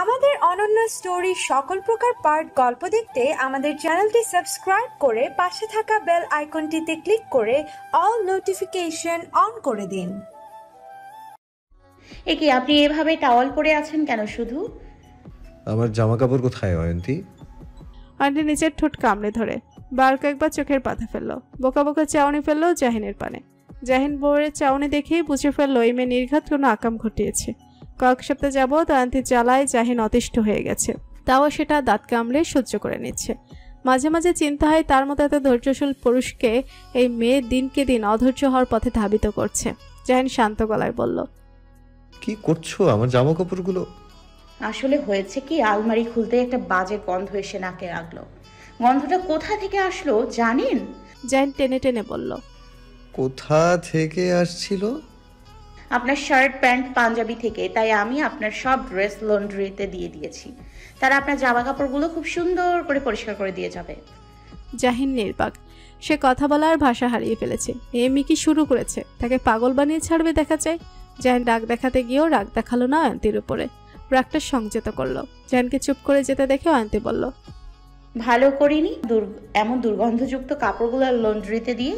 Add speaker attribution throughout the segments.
Speaker 1: আমাদের অনন্য স্টোরি সকল প্রকার পার্ট গল্প দেখতে আমাদের চ্যানেলটি সাবস্ক্রাইব করে পাশে থাকা বেল আইকনটিতে ক্লিক করে অল নোটিফিকেশন অন করে দিন।
Speaker 2: একি আপনি এভাবে টাওয়াল পরে আছেন কেন? শুধু
Speaker 3: আমার জামা কাপড় কোথায় অয়ন্তী?
Speaker 4: আন্টি নিচের ঠোঁট কামড়ে ধরে বার কয়েকবার চোখের পাতা ফেললো, বোকা বোকা চাউনি ফেললো জাহিনের পানে। জাহিন বউয়ের চাউনি দেখেই বুঝে ফেললো এই মেয়ে নির্ঘাত কোনো আকাম ঘটিয়েছে। কয়েক সপ্তাহ যাবৎ অয়ন্তীর জ্বালায় জাহিন অতিষ্ঠ হয়ে গেছে, তাও সেটা দাঁত কামড়ে সহ্য করে নিচ্ছে। মাঝে মাঝে চিন্তা হয় তার মতো এত ধৈর্যশীল পুরুষকে এই মেয়ে দিনকে দিন অধৈর্য হওয়ার পথে ধাবিত করছে। জাহিন শান্ত গলায় বলল,
Speaker 3: কি করছো আমার জামা কাপড়গুলো?
Speaker 2: আসলে হয়েছে কি, আলমারি খুলতে একটা বাজে গন্ধ এসে নাকে লাগলো। গন্ধটা কোথা থেকে আসলো জানেন?
Speaker 4: জাহিন টেনে টেনে বলল,
Speaker 3: কোথা থেকে আসছিল?
Speaker 2: আপনার শার্ট প্যান্ট পাঞ্জাবি থেকে। তাই আমি আপনার সব ড্রেস লন্ড্রিতে দিয়ে দিয়েছি। তারা আপনার জামা কাপড়গুলো খুব সুন্দর করে পরিষ্কার করে দিয়ে যাবে।
Speaker 4: জাহিন নির্বাক, সে কথা বলার ভাষা হারিয়ে ফেলেছে। এমনি কি শুরু করেছে, তাকে পাগল বানিয়ে ছাড়বে দেখা যায়। জাহিন রাগ দেখাতে গিয়েও রাগ দেখালো না অয়ন্তীর উপরে, রাগটা সংযত করলো। জাহিনকে চুপ করে যেতে দেখে অয়ন্তী বলল,
Speaker 2: ভালো করিনি এমন দুর্গন্ধযুক্ত কাপড়গুলো লন্ড্রিতে দিয়ে।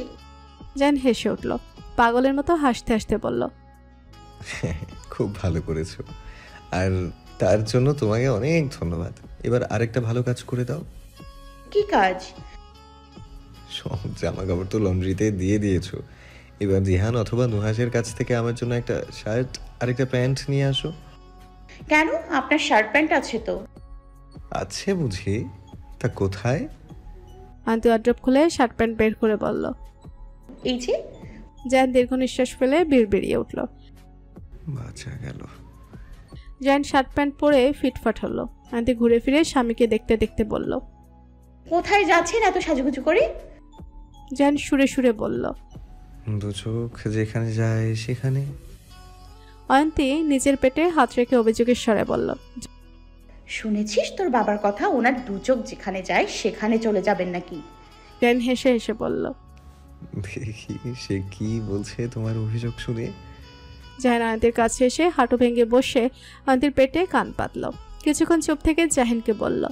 Speaker 4: জাহিন হেসে উঠল, পাগলের মতো হাসতে হাসতে বলল,
Speaker 3: খুব ভালো করেছো, আর তার জন্য তোমাকে অনেক ধন্যবাদ। এবার আরেকটা ভালো কাজ করে দাও।
Speaker 2: কি কাজ?
Speaker 3: সব জামা কাপড় তো লন্ড্রিতে দিয়ে দিয়েছো, এবার জিহান অথবা নুহাসের কাছ থেকে আমার জন্য একটা শার্ট আর একটা প্যান্ট নিয়ে আসো।
Speaker 2: কেন? আপনার শার্ট প্যান্ট আছে তো।
Speaker 3: আছে বুঝি, তা কোথায়?
Speaker 4: অয়ন্তী ওয়ার্ড্রপ খুলে শার্ট প্যান্ট বের করে বলল।
Speaker 2: এই যে।
Speaker 4: জাহিন দীর্ঘ নিঃশ্বাস ফেলে বিড়বিড়িয়ে উঠল।
Speaker 3: বাঁচা গেল।
Speaker 4: জাহিন শার্ট প্যান্ট পরে ফিটফাট হলো। অয়ন্তী ঘুরে ফিরে স্বামীকে দেখতে দেখতে বলল,
Speaker 2: কোথায় যাচ্ছেন এত সাজুগুজু করে?
Speaker 4: জাহিন সুরে সুরে বলল,
Speaker 3: দু চোখ যেখানে যায় সেখানে।
Speaker 4: অয়ন্তী নিজের পেটে হাত রেখে অভিযোগের স্বরে বলল,
Speaker 2: শুনেছিস তোর বাবার কথা? ওনার দু চোখ যেখানে যায় সেখানে চলে যাবেন নাকি?
Speaker 4: জাহিন হেসে হেসে বলল,
Speaker 3: দেখি সে কি বলছে তোমার অভিযোগ শুনে।
Speaker 4: জাহিন অয়ন্তীর কাছে এসে হাঁটু ভেঙে বসে অয়ন্তীর পেটে কান পাতল। কিছুক্ষণ চুপ থেকে জাহিনকে বলল,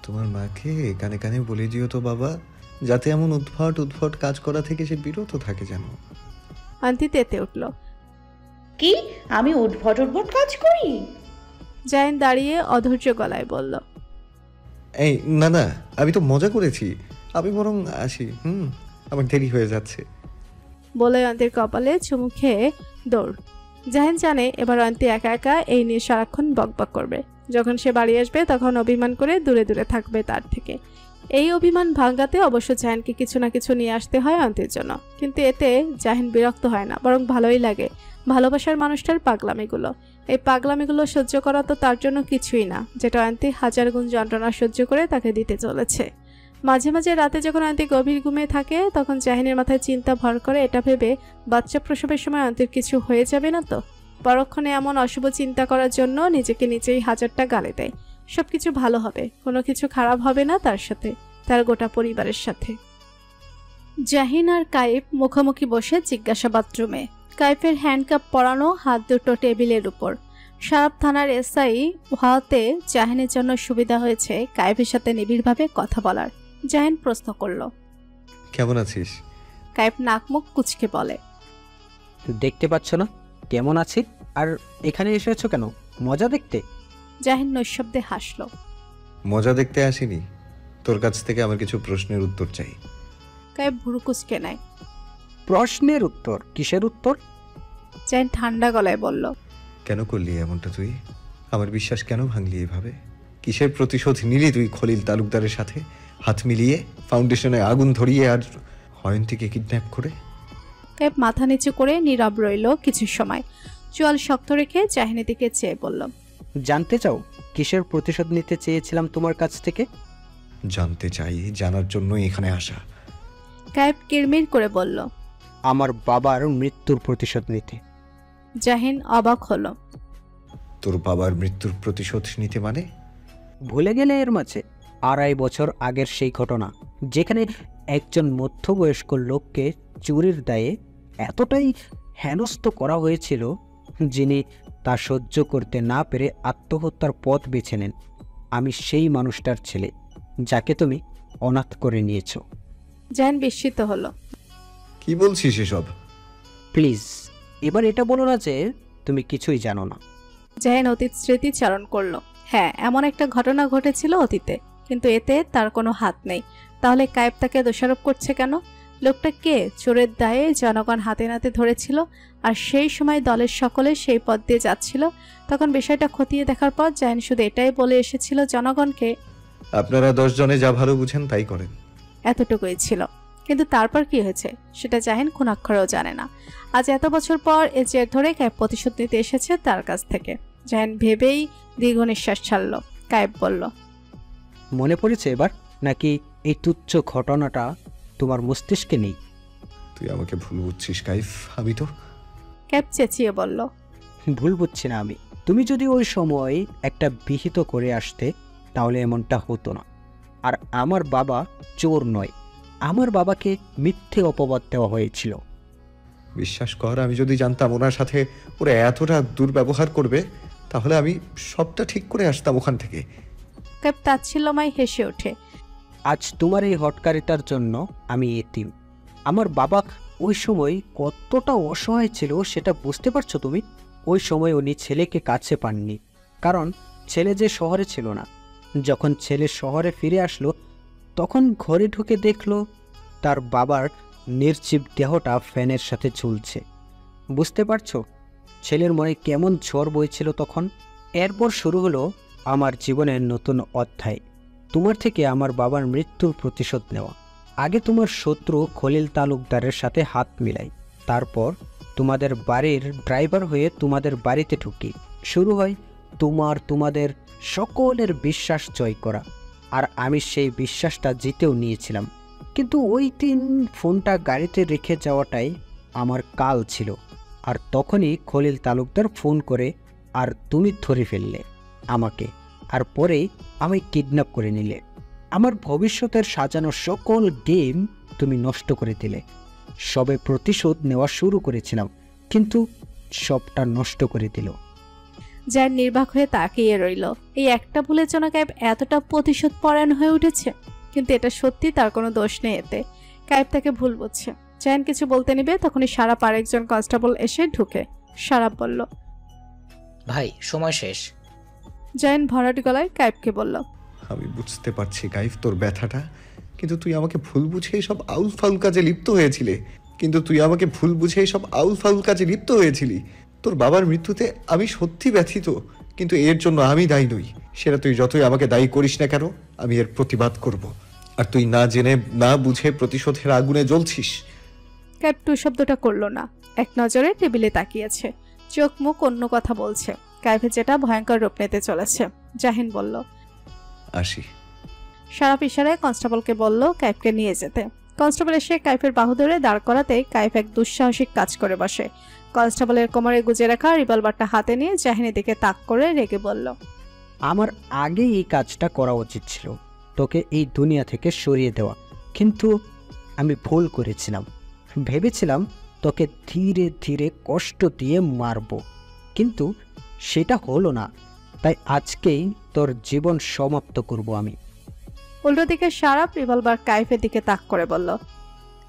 Speaker 3: তোমার মাকে কানে কানে বলে দিও তো বাবা, যাতে এমন উদ্ভট উদ্ভট কাজ করা থেকে সে বিরত থাকে যেন।
Speaker 4: অয়ন্তী তেতে উঠল।
Speaker 2: কি? আমি উদ্ভট উদ্ভট কাজ করি?
Speaker 4: জাহিন দাঁড়িয়ে অধৈর্য গলায় বলল,
Speaker 3: এই না না, আমি তো মজা করেছি, আমি বরং আসি, আমার দেরি হয়ে যাচ্ছে।
Speaker 4: বলে অয়ন্তীর কপালে চুমু খেয়ে দৌড়। জাহিন জানে এবার অয়ন্তী একা একা এই নিয়ে সারাক্ষণ বকবক করবে। যখন সে বাড়ি আসবে তখন অভিমান করে দূরে দূরে থাকবে তার থেকে। এই অভিমান ভাঙাতে অবশ্য জাহিনকে কিছু না কিছু নিয়ে আসতে হয় অয়ন্তীর জন্য, কিন্তু এতে জাহিন বিরক্ত হয় না, বরং ভালোই লাগে। ভালোবাসার মানুষটার পাগলামিগুলো, এই পাগলামিগুলো সহ্য করা তো তার জন্য কিছুই না, যেটা অয়ন্তী হাজার গুণ যন্ত্রণা সহ্য করে তাকে দিতে চলেছে। মাঝে মাঝে রাতে যখন অয়ন্তী গভীর ঘুমিয়ে থাকে তখন জাহিনের মাথায় চিন্তা ভর করে, এটা ভেবে বাচ্চা প্রসবের সময় অয়ন্তীর কিছু হয়ে যাবে না তো। পরক্ষণে এমন অশুভ চিন্তা করার জন্য নিজেকে নিজেই হাজারটা গালি দেয়। সবকিছু ভালো হবে, কোনো কিছু খারাপ হবে না তার সাথে, তার গোটা পরিবারের সাথে। জাহিন আর কাইফ মুখোমুখি বসে জিজ্ঞাসাবাদ রুমে। কাইফের হ্যান্ডকাপ পরানো, হাত দুটো টেবিলের উপর। সারাপ থানার এসআই হওয়াতে জাহিনের জন্য সুবিধা হয়েছে কাইফের সাথে নিবিড়ভাবে কথা বলার। জাহিন প্রশ্ন করল,
Speaker 3: কেমন আছিস?
Speaker 4: কাইফ নাক মুখ কুচকে বলে,
Speaker 5: দেখতে পাচ্ছ না কেমন আছি? আর এখানে এসেছো কেন? মজা দেখতে?
Speaker 4: জাহিন নৈশব্দে হাসল।
Speaker 3: মজা দেখতে আসিনি, তোর কাছ থেকে আমার কিছু প্রশ্নের উত্তর চাই।
Speaker 4: কাইফ ভুরু কুচকে নেয়।
Speaker 5: প্রশ্নের উত্তর? কিসের উত্তর?
Speaker 4: জাহিন ঠান্ডা গলায় বলল,
Speaker 3: কেন করলি এমনটা তুই? আমার বিশ্বাস কেন ভাঙলি এভাবে? কিসের প্রতিশোধ নিলি তুই খলিল তালুকদারের সাথে হাত মিলিয়ে, ফাউন্ডেশনে আগুন ধরিয়ে, আর অয়ন্তীকে কিডন্যাপ করে?
Speaker 4: কাইফ মাথা নিচু করে নীরব রইল কিছু সময়, চোয়াল শক্ত রেখে জাহিনের দিকে চেয়ে বলল,
Speaker 5: জানতে চাও কিসের প্রতিশোধ নিতে চেয়েছিলাম তোমার কাছ থেকে?
Speaker 3: জানতে চাই, জানার জন্য এখানে আসা।
Speaker 4: কাইফ কিরমির করে বলল,
Speaker 5: আমার বাবার মৃত্যুর প্রতিশোধ নিতে।
Speaker 4: জাহিন অবাক হলো।
Speaker 3: তোর বাবার মৃত্যুর প্রতিশোধ নিতে মানে?
Speaker 5: ভুলে গেলে এর মাঝে 2.5 বছর আগের সেই ঘটনা, যেখানে একজন মধ্যবয়স্ক লোককে চুরির দায়ে এতটাই হেনস্থ করা হয়েছিল, যিনি তা সহ্য করতে না পেরে আত্মহত্যার পথ বেছে নেন। আমি সেই মানুষটার ছেলে যাকে তুমি অনাথ করে নিয়েছ।
Speaker 4: জাহিন বিস্মিত হলো।
Speaker 3: কি বলছিস এসব?
Speaker 5: প্লিজ এবার এটা বলো না যে তুমি কিছুই জানো না।
Speaker 4: জাহিন অতীত স্মৃতিচারণ করলো। হ্যাঁ, এমন একটা ঘটনা ঘটেছিল অতীতে, কিন্তু এতে তার কোনো হাত নেই। তাহলে কায়েব তাকে দোষারোপ করছে কেন? লোকটা কে? চোরের দায়ে জনগণ হাতে নাতে ধরেছিল, আর সেই সময় দলের সকলে সেই পথ দিয়ে যাচ্ছিল। তখন বিষয়টা খতিয়ে দেখার পর জাহিন শুধু এটাই বলে এসেছিল জনগণকে,
Speaker 3: আপনারা 10 জনে যা ভালো বুঝেন তাই করেন।
Speaker 4: এতটুকুই ছিল। কিন্তু তারপর কি হয়েছে সেটা জাহিন কোন অক্ষরেও জানে না। আজ এত বছর পর এর জের ধরে কায়েব প্রতিশোধ নিতে এসেছে তার কাছ থেকে। জাহিন ভেবেই দীর্ঘ নিঃশ্বাস ছাড়ল। কায়েব বলল,
Speaker 5: মনে পড়েছে এবার, নাকি এই তুচ্ছ ঘটনাটা তোমার মস্তিষ্কে নেই?
Speaker 3: তুই আমাকে ভুল বুঝছিস কাইফ। আমি তো
Speaker 4: কায়েব চেঁচিয়ে বলল,
Speaker 5: ভুল বুঝছি না আমি। তুমি যদি ওই সময় একটা বিহিত করে আসতে তাহলে এমনটা হতো না। আর আমার বাবা চোর নয়, আমার বাবাকে মিথ্যে অপবাদ দেওয়া হয়েছিল।
Speaker 3: বিশ্বাস কর, আমি যদি জানতাম ওনার সাথে ওরা এতটা দুর্ব্যবহার করবে তাহলে আমি সবটা ঠিক করে আসতাম ওখান থেকে।
Speaker 4: কায়েব তাচ্ছিল্যময় হেসে ওঠে।
Speaker 5: আজ তোমার এই হটকারিতার জন্য আমি এতিম। আমার বাবা ওই সময় কতটা অসহায় ছিল সেটা বুঝতে পারছো তুমি? ওই সময় উনি ছেলেকে কাছে পাননি, কারণ ছেলে যে শহরে ছিল না। যখন ছেলে শহরে ফিরে আসলো তখন ঘরে ঢুকে দেখলো তার বাবার নির্জীব দেহটা ফ্যানের সাথে ঝুলছে। বুঝতে পারছো ছেলের মনে কেমন ঝড় বইছিল তখন? এরপর শুরু হলো আমার জীবনের নতুন অধ্যায়, তোমার থেকে আমার বাবার মৃত্যুর প্রতিশোধ নেওয়া। আগে তোমার শত্রু খলিল তালুকদারের সাথে হাত মিলাই, তারপর তোমাদের বাড়ির ড্রাইভার হয়ে তোমাদের বাড়িতে ঢুকি। শুরু হয় তোমাদের সকলের বিশ্বাস জয় করা। আর আমি সেই বিশ্বাসটা জিতেও নিয়েছিলাম। কিন্তু ওই দিন ফোনটা গাড়িতে রেখে যাওয়াটাই আমার কাল ছিল। আর তখনই খলিল তালুকদার ফোন করে আর তুমি ধরে ফেললে আমাকে, আর পরেই আমায় কিডন্যাপ করে নিলে। আমার ভবিষ্যতের সাজানো সকল গেম তুমি নষ্ট করে দিলে। সবে প্রতিশোধ নেওয়া শুরু করেছিলাম, কিন্তু সবটা নষ্ট করে দিল।
Speaker 4: যার নির্বাক হয়ে তাকিয়ে রইল। এই একটা ভুলের জন্য কায়েব এতটা প্রতিশোধ পরায়ণ হয়ে উঠেছে। কিন্তু এটা সত্যি তার কোনো দোষ নেই এতে। কায়েব তাকে ভুল বুঝছে। জাহিন কিছু বলতে নিবে তখনই সারাপ আর একজন কনস্টেবল এসে ঢুকে। সারাপ বলল,
Speaker 6: ভাই সময় শেষ।
Speaker 4: জাহিন ভরাট গলায় কায়েবকে বলল,
Speaker 3: আমি বুঝতে পারছি কাইফ তোর ব্যথাটা, কিন্তু তুই আমাকে ভুল বুঝে সব আউল ফাউল কাজে লিপ্ত হয়েছিলি। তোর বাবার মৃত্যুতে আমি সত্যি ব্যথিত, কিন্তু এর জন্য আমি দায়ী নই। সেটা তুই যতই আমাকে দায়ী করিস না কেন, আমি এর প্রতিবাদ করব। আর তুই না জেনে না বুঝে প্রতিশোধের আগুনে জ্বলছিস।
Speaker 4: কায়েব টু শব্দটা করলো না। এক নজরে টেবিলে তাকিয়েছে, চোখ মুখ অন্য কথা বলছে। কায়েবের যেটা ভয়ঙ্কর রূপ নিতে চলেছে। জাহিন বলল,
Speaker 3: আসি।
Speaker 4: সারাপ ইশারায় কনস্টেবলকে বলল কায়েবকে নিয়ে যেতে। কনস্টেবল এসে কায়েবের বাহু ধরে দাঁড় করাতে কায়েব এক দুঃসাহসিক কাজ করে বসে। কনস্টেবলের কোমরে গুজে রাখা রিভলভারটা হাতে নিয়ে জাহিনের দিকে তাক করে রেগে বলল,
Speaker 5: আমার আগে এই কাজটা করা উচিত ছিল, তোকে এই দুনিয়া থেকে সরিয়ে দেওয়া। কিন্তু আমি ভুল করেছিলাম। ভেবেছিলাম তোকে ধীরে ধীরে কষ্ট দিয়ে মারব, কিন্তু সেটা হলো না। তাই আজকেই তোর জীবন সমাপ্ত করব আমি।
Speaker 4: উল্টো দিকে সারাপ রিভলভার কায়েবের দিকে তাক করে বলল,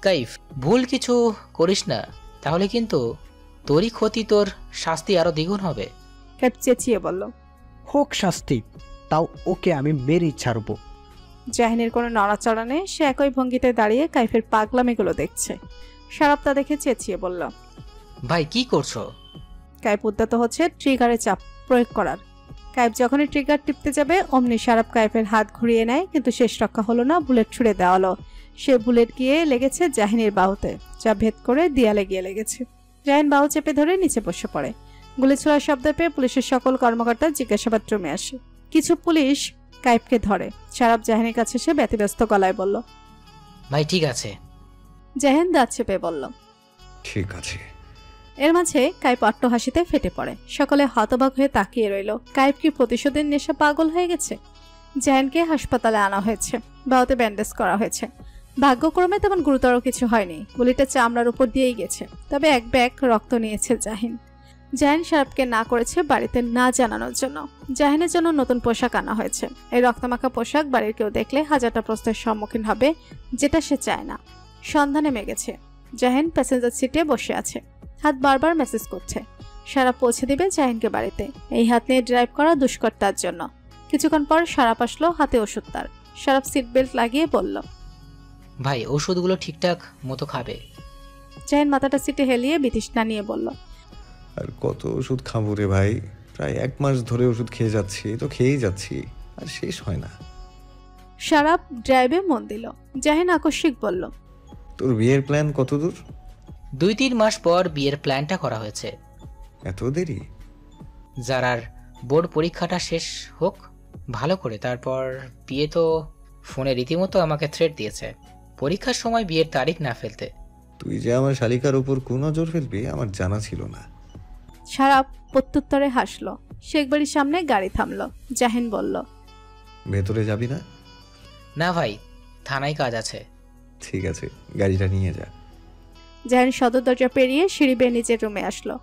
Speaker 6: কাইফ, ভুল কিছু করিস না, তাহলে কিন্তু তোরই ক্ষতি, তোর শাস্তি আরো দ্বিগুণ হবে।
Speaker 4: কায়েব চেঁচিয়ে বলল,
Speaker 5: হোক শাস্তি, তাও ওকে আমি মেরেই ছাড়ব।
Speaker 4: জাহিনের কোনো নড়াচড়া নেই। সে একই ভঙ্গিতে দাঁড়িয়ে কায়েবের পাগলামিগুলো দেখছে। সারাপ তা দেখে চেঁচিয়ে বলল,
Speaker 6: ভাই কি করছো?
Speaker 4: কায়েব উদ্যত হচ্ছে ট্রিগারে চাপ প্রয়োগ করার। কায়েব যখনই ট্রিগার টিপতে যাবে অমনি সারাপ কায়েবের হাত ঘুরিয়ে নেয়, কিন্তু শেষ রক্ষা হলো না। বুলেট ছুড়ে দেওয়ালো। সে বুলেট গিয়ে লেগেছে জাহিনের বাহুতে, যা ভেদ করে দেয়ালে গিয়ে লেগেছে। জাহিন বাহু চেপে ধরে নিচে বসে পড়ে। গুলি ছোড়ার শব্দ পেয়ে পুলিশের সকল কর্মকর্তা জিজ্ঞাসাবাদ রুমে আসে। কিছু পুলিশ কায়েবকে ধরে। সারাপ জাহিনের কাছে এসে ব্যতিব্যস্ত গলায় বলল,
Speaker 6: ভাই ঠিক আছে।
Speaker 4: জাহিন দাঁত চেপে বলল,
Speaker 3: ঠিক আছে।
Speaker 4: এর মাঝে কায়েব অট্টহাসিতে ফেটে পড়ে। সকলে হতবাক হয়ে তাকিয়ে রইল। কায়েব কি প্রতিশোধের নেশা পাগল হয়ে গেছে? জাহিনকে হাসপাতালে আনা হয়েছে, বাহুতে ব্যান্ডেজ করা হয়েছে। ভাগ্যক্রমে তেমন গুরুতর কিছু হয়নি, গুলিটা চামড়ার উপর দিয়েই গেছে। তবে এক ব্যাগ রক্ত নিয়েছে জাহিন। জাহিন শারাপকে না করেছে বাড়িতে না জানানোর জন্য। জাহিনের জন্য নতুন পোশাক আনা হয়েছে। এই রক্তমাখা পোশাক বাড়ির কেউ দেখলে হাজারটা প্রশ্নের সম্মুখীন হবে, যেটা সে চায় না। সন্ধ্যা নেমে গেছে। জাহিন প্যাসেঞ্জার সিটে বসে আছে, হাত বারবার মেসেজ করছে। শারাপ পৌঁছে দিবে জাহিনকে বাড়িতে। এই হাত নিয়ে ড্রাইভ করা দুষ্কর তার জন্য। কিছুক্ষণ পর শারাপ আসলো, হাতে ওষুধ তার। শারাপ সিট বেল্ট লাগিয়ে বলল,
Speaker 6: ভাই ওষুধগুলো ঠিকঠাক মতো খাবে।
Speaker 4: জাহিন মাথাটা সিটে হেলিয়ে বিতৃষ্ণা নিয়ে বলল,
Speaker 3: আর কত ওষুধ খাবো রে ভাই? প্রায় 1 মাস ধরে ওষুধ খেয়ে যাচ্ছি, তো খেয়েই যাচ্ছি, আর শেষ হয় না।
Speaker 4: শারাপ ড্রাইভে মন দিল। জাহিন আকস্মিক বলল,
Speaker 3: তোর বিয়ের প্ল্যান কত দূর?
Speaker 6: 2-3 মাস পর বিয়ের প্ল্যানটা করা হয়েছে।
Speaker 3: এত দেরি?
Speaker 6: যারার বোর্ড পরীক্ষাটা শেষ হোক ভালো করে, তারপর বিয়ে। তো ফোনে রীতিমতো আমাকে থ্রেট দিয়েছে পরীক্ষার সময় বিয়ের তারিখ না ফেলতে।
Speaker 3: তুই যে আমার শালিকার উপর কুনজর ফেলবি আমার জানা ছিল না।
Speaker 4: শারাপ প্রত্যুত্তরে হাসলো। শেখ বাড়ির সামনে গাড়ি থামলো। জাহিন বলল,
Speaker 3: ভেতরে যাবি না?
Speaker 6: না ভাই, থানায় কাজ আছে।
Speaker 3: ঠিক আছে, গাড়িটা নিয়ে যা।
Speaker 4: জাহিন সদর দরজা পেরিয়ে সিঁড়ি বেয়ে নিজের রুমে আসলো।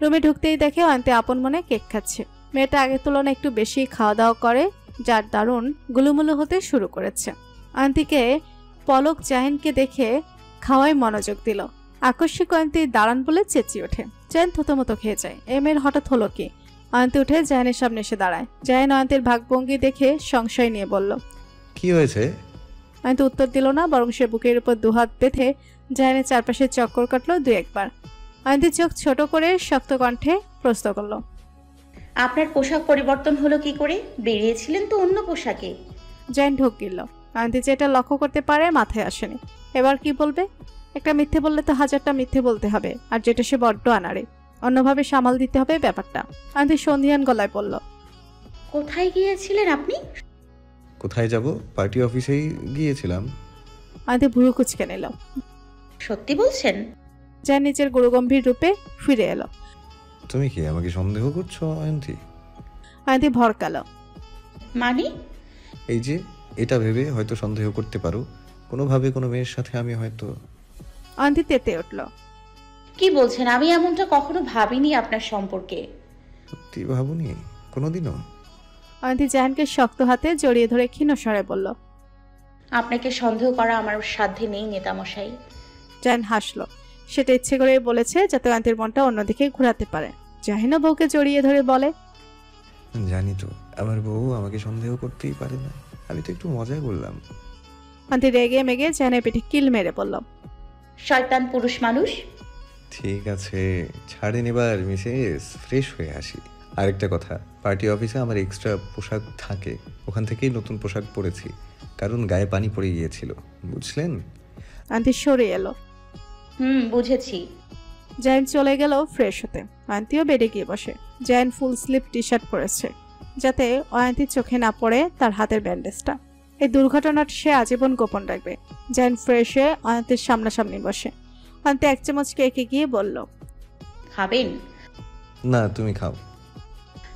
Speaker 4: রুমে ঢুকতেই দেখে অয়ন্তী আপন মনে কেক খাচ্ছে। মেয়েটা আগের তুলনায় একটু বেশি খাওয়া দাওয়া করে, যার দারুণ গুলুমুলু হতে শুরু করেছে। অয়ন্তীকে পলক জাহিনকে দেখে খাওয়ায় মনোযোগ দিল। আকস্মিক অয়ন্তী দাঁড়ান বলে চেঁচিয়ে ওঠে। জাহিন থতমতো খেয়ে যায়। এ মেয়ের হঠাৎ হলো কি? অয়ন্তী উঠে জাহিনের সামনে এসে দাঁড়ায়। জাহিন অয়ন্তীর ভাগভঙ্গি দেখে সংশয় নিয়ে বলল,
Speaker 3: কি হয়েছে?
Speaker 4: অয়ন্তী উত্তর দিল না, বরং সে বুকের উপর দুহাত বেঁধে জাহিনের চারপাশে চক্কর কাটলো 2-1 বার। অয়ন্তীর চোখ ছোট করে শক্ত কণ্ঠে প্রশ্ন করল,
Speaker 2: আপনার পোশাক পরিবর্তন হলো কি করে? বেরিয়েছিলেন তো অন্য পোশাকে।
Speaker 4: জাহিন ঢোক গিলল। অয়ন্তী যেটা লক্ষ্য করতে পারে মাথায় আসেনি। এবার কি বলবে? একটা মিথ্যে বললে তো 1000টা মিথ্যে বলতে হবে, আর যেটা সে বড্ড আনাড়ে। অন্যভাবে সামাল দিতে হবে ব্যাপারটা। অয়ন্তী সন্ধিয়ান গলায় বলল,
Speaker 2: কোথায় গিয়েছিলেন আপনি?
Speaker 3: কোথায় যাব? পার্টি অফিসেই গিয়েছিলাম।
Speaker 4: অয়ন্তী ভুরু কুচকে নিল।
Speaker 2: সত্যি বলছেন?
Speaker 4: জাহিন নিজের গুরুগম্ভীর রূপে ফিরে এলো।
Speaker 3: তুমি কি আমাকে সন্দেহ করছো অয়ন্তী?
Speaker 4: অয়ন্তী ভরকালো।
Speaker 2: মানে?
Speaker 3: এই যে এটা ভেবে হয়তো সন্দেহ করতে পারো, কোনোভাবে কোনো মেয়ের সাথে আমি হয়তো।
Speaker 4: অয়ন্তী তেতে উঠল।
Speaker 2: কি বলছেন? আমি এমনটা কখনো ভাবিনি আপনার সম্পর্কে।
Speaker 3: সত্যি ভাবুনি কোনোদিনও?
Speaker 4: অয়ন্তী জাহিনকে শক্ত হাতে জড়িয়ে ধরে ক্ষীণ স্বরে বলল,
Speaker 2: আপনাকে সন্দেহ করা আমার সাধ্যে নেই নেতামশাই।
Speaker 4: জাহিন হাসলো। সেটা ইচ্ছে করে বলেছে যাতে অয়ন্তীর মনটা অন্যদিকে ঘোরাতে পারে। জাহিনও বউকে জড়িয়ে ধরে বলে,
Speaker 3: জানি তো আমার বউ আমাকে সন্দেহ করতেই পারে না, আমি তো একটু মজা করলাম।
Speaker 4: অয়ন্তী রেগে মেগে জাহিনের পিঠে কিল মেরে বলল,
Speaker 2: শয়তান পুরুষ মানুষ।
Speaker 3: ঠিক আছে ছাড়েন এবার মিসেস, ফ্রেশ হয়ে আসি। আরেকটা কথা, পার্টি অফিসে আমার এক্সট্রা পোশাক থাকে, ওখান থেকেই নতুন পোশাক পরেছি, কারণ গায়ে পানি পড়ে গিয়েছিল, বুঝলেন?
Speaker 4: অয়ন্তী সরে এলো।
Speaker 2: বুঝেছি।
Speaker 4: জাহিন চলে গেল ফ্রেশ হতে। অয়ন্তীও বেডে গিয়ে বসে। Jahin full sleeve T shirt পরেছে, যাতে অয়ন্তীর চোখে না পড়ে তার হাতের ব্যান্ডেজটা। এই দুর্ঘটনাটা সে আজীবন গোপন রাখবে। জাহিন ফ্রেশ হয়ে অয়ন্তীর সামনাসামনি বসে। অয়ন্তী 1 চামচ কেকে গিয়ে বলল,
Speaker 2: খাবেন?
Speaker 3: না তুমি খাও।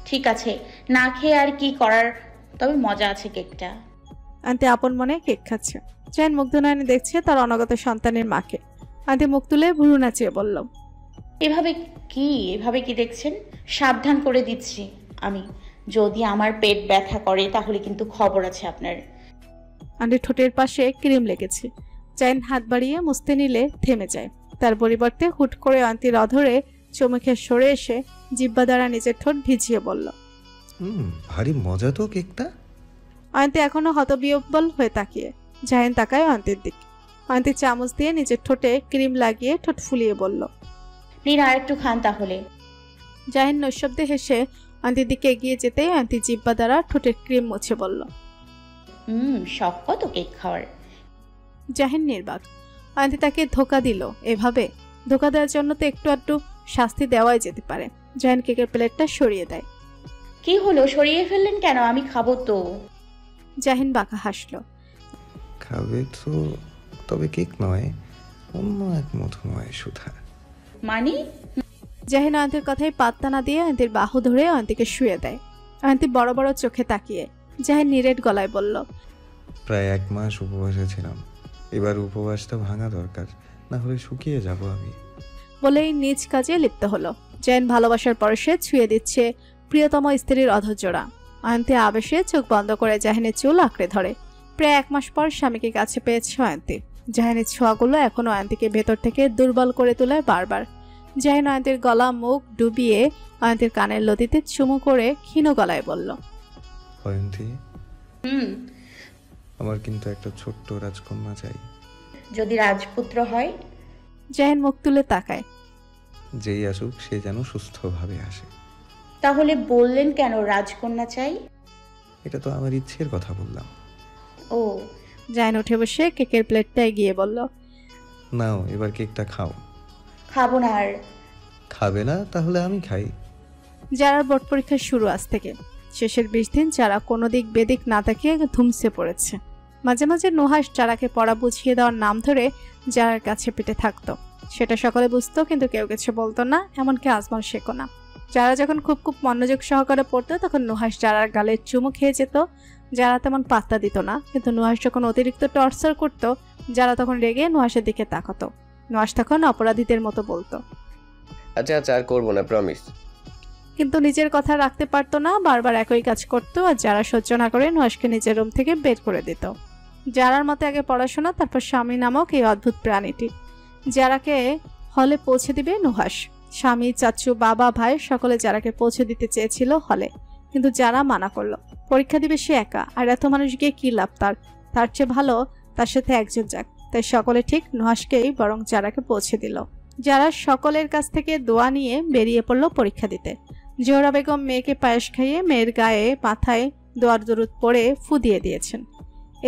Speaker 2: ঠিক আছে, না খেয়ে আর কি করার, তবে মজা আছে কেকটা।
Speaker 4: অয়ন্তী আপন মনে কেক খাচ্ছে। জাহিন মুগ্ধ নয়নে দেখছে তার অনাগত সন্তানের মাকে। অয়ন্তী মুখ তুলে ভুরু নাচিয়ে বলল,
Speaker 2: এভাবে কি দেখছেন? সাবধান করে দিচ্ছি আমি, যদি আমার পেট ব্যথা করে তাহলে কিন্তু খবর আছে আপনার।
Speaker 4: অয়ন্তীর ঠোঁটের পাশে ক্রিম লেগেছে। জাহিন হাত বাড়িয়ে মুছতে নিলে থেমে যায়। তার পরিবর্তে হুট করে অয়ন্তীর অধরে চুমুখে সরে এসে জিহ্বা দ্বারা নিজের ঠোঁট ভিজিয়ে বলল,
Speaker 3: ভারী মজা তো কেকটা।
Speaker 4: অয়ন্তী এখনো হতবিহ্বল হয়ে তাকিয়ে। জাহিন তাকায় অয়ন্তীর দিক। অয়ন্তী চামচ দিয়ে নিজের ঠোঁটে ক্রিম লাগিয়ে ঠোঁট ফুলিয়ে বলল,
Speaker 2: নিন আর একটু খান তাহলে।
Speaker 4: জাহিন নৈশব্দে হেসে অয়ন্তীর দিকে এগিয়ে যেতেই অয়ন্তী জিহ্বা দ্বারা ঠোঁটের ক্রিম মুছে বলল,
Speaker 2: শখ কত কেক খাওয়ার।
Speaker 4: জাহিন নির্বাক। অয়ন্তী তাকে ধোকা দিল এভাবে। ধোকা দেওয়ার জন্য তো একটু আধটু শাস্তি দেওয়াই যেতে পারে। জাহিন কেকের প্লেটটা সরিয়ে দেয়।
Speaker 2: কি হলো, সরিয়ে ফেললেন কেন? আমি খাবো তো।
Speaker 4: জাহিন বাঁকা হাসলো।
Speaker 3: খাবে তো, তবে কেক নয়, অন্য এক মধুময় সুধা।
Speaker 2: মানে?
Speaker 4: জাহিন অয়ন্তীর কথাই পাত্তা না দিয়ে অয়ন্তীর বাহু ধরে অয়ন্তীকে শুয়ে দেয়। অয়ন্তী বড় বড় চোখে তাকিয়ে। জাহিন নিরেট গলায় বলল,
Speaker 3: প্রায় 1 মাস উপবাসে ছিলাম, এবার উপবাসটা ভাঙা দরকার, না হলে শুকিয়ে যাব আমি।
Speaker 4: বলেই নিজ কাজে লিপ্ত হলো। জাহিন ভালোবাসার পরশে ছুঁয়ে দিচ্ছে প্রিয়তম স্ত্রীর অধৈর্যরা। অয়ন্তী আবেশে চোখ বন্ধ করে জাহিনের চুল আঁকড়ে ধরে। প্রায় 1 মাস পর স্বামীকে কাছে পেয়েছে অয়ন্তী। জাহিনের ছোঁয়াগুলো এখনো অয়ন্তীকে ভেতর থেকে দুর্বল করে তোলে বারবার। জাহিন অয়ন্তীর গলা মুখ ডুবিয়ে অয়ন্তীর কানের লতিতে চুমু করে ক্ষীণ গলায় বলল,
Speaker 3: অয়ন্তী,
Speaker 2: হুম,
Speaker 3: আমার কিন্তু একটা ছোট্ট রাজকন্যা চাই।
Speaker 2: যদি রাজপুত্র হয়?
Speaker 4: জাহিন মুখ তুলে তাকায়।
Speaker 3: যেই আসুক সে যেন সুস্থভাবে আসে।
Speaker 2: তাহলে বললেন কেন রাজকন্যা চাই?
Speaker 3: এটা তো আমার ইচ্ছের কথা বললাম।
Speaker 2: ও,
Speaker 4: জাহিন উঠে বসে কেকের প্লেটটা এগিয়ে বলল,
Speaker 3: নাও এবার কেকটা খাও।
Speaker 2: খাবো না আর।
Speaker 3: খাবে না? তাহলে আমি খাই।
Speaker 4: যারার বোর্ড পরীক্ষা শুরু আজ থেকে। শেষের 20 দিন যারা কোনো দিক বেদিক না তাকিয়ে ধুমসে পড়েছে। মাঝে মাঝে নুহাস যারাকে পড়া বুঝিয়ে দেওয়ার নাম ধরে যারার কাছে পিঠে থাকতো। সেটা সকলে বুঝতো, কিন্তু কেউ কিছু বলতো না, এমনকি আজমল শেখো না। যারা যখন খুব খুব মনোযোগ সহকারে পড়তো তখন নুহাস যারার গালে চুমু খেয়ে যেত। যারা তেমন পাত্তা দিত না, কিন্তু নুহাস যখন অতিরিক্ত টর্চার করতো যারা তখন রেগে নুহাসের দিকে তাকাতো। নুহাস তখন অপরাধীদের মতো বলতো,
Speaker 7: আচ্ছা আচ্ছা আর করবো না, প্রমিস।
Speaker 4: কিন্তু নিজের কথা রাখতে পারতো না, বারবার একই কাজ করতো। আর যারা সহ্য না করে নুহাসকে নিজের রুম থেকে বের করে দিত। যারার মতে আগে পড়াশোনা, তারপর স্বামী নামক এই অদ্ভুত প্রাণীটি। যারাকে হলে পৌঁছে দিবে নুহাস। স্বামী, চাচু, বাবা, ভাই সকলে যারাকে পৌঁছে দিতে চেয়েছিল হলে, কিন্তু যারা মানা করলো। পরীক্ষা দিবে সে একা, আর এত মানুষ গিয়ে কি লাভ তার চেয়ে ভালো তার সাথে একজন যাক। তাই সকলে ঠিক নুহাসকেই বরং যারাকে পৌঁছে দিল। যারা সকলের কাছ থেকে দোয়া নিয়ে বেরিয়ে পড়লো পরীক্ষা দিতে। জোহরা বেগম মেয়েকে পায়েস খাইয়ে মেয়ের গায়ে মাথায় দোয়ার দরুদ পড়ে ফু দিয়ে দিয়েছেন।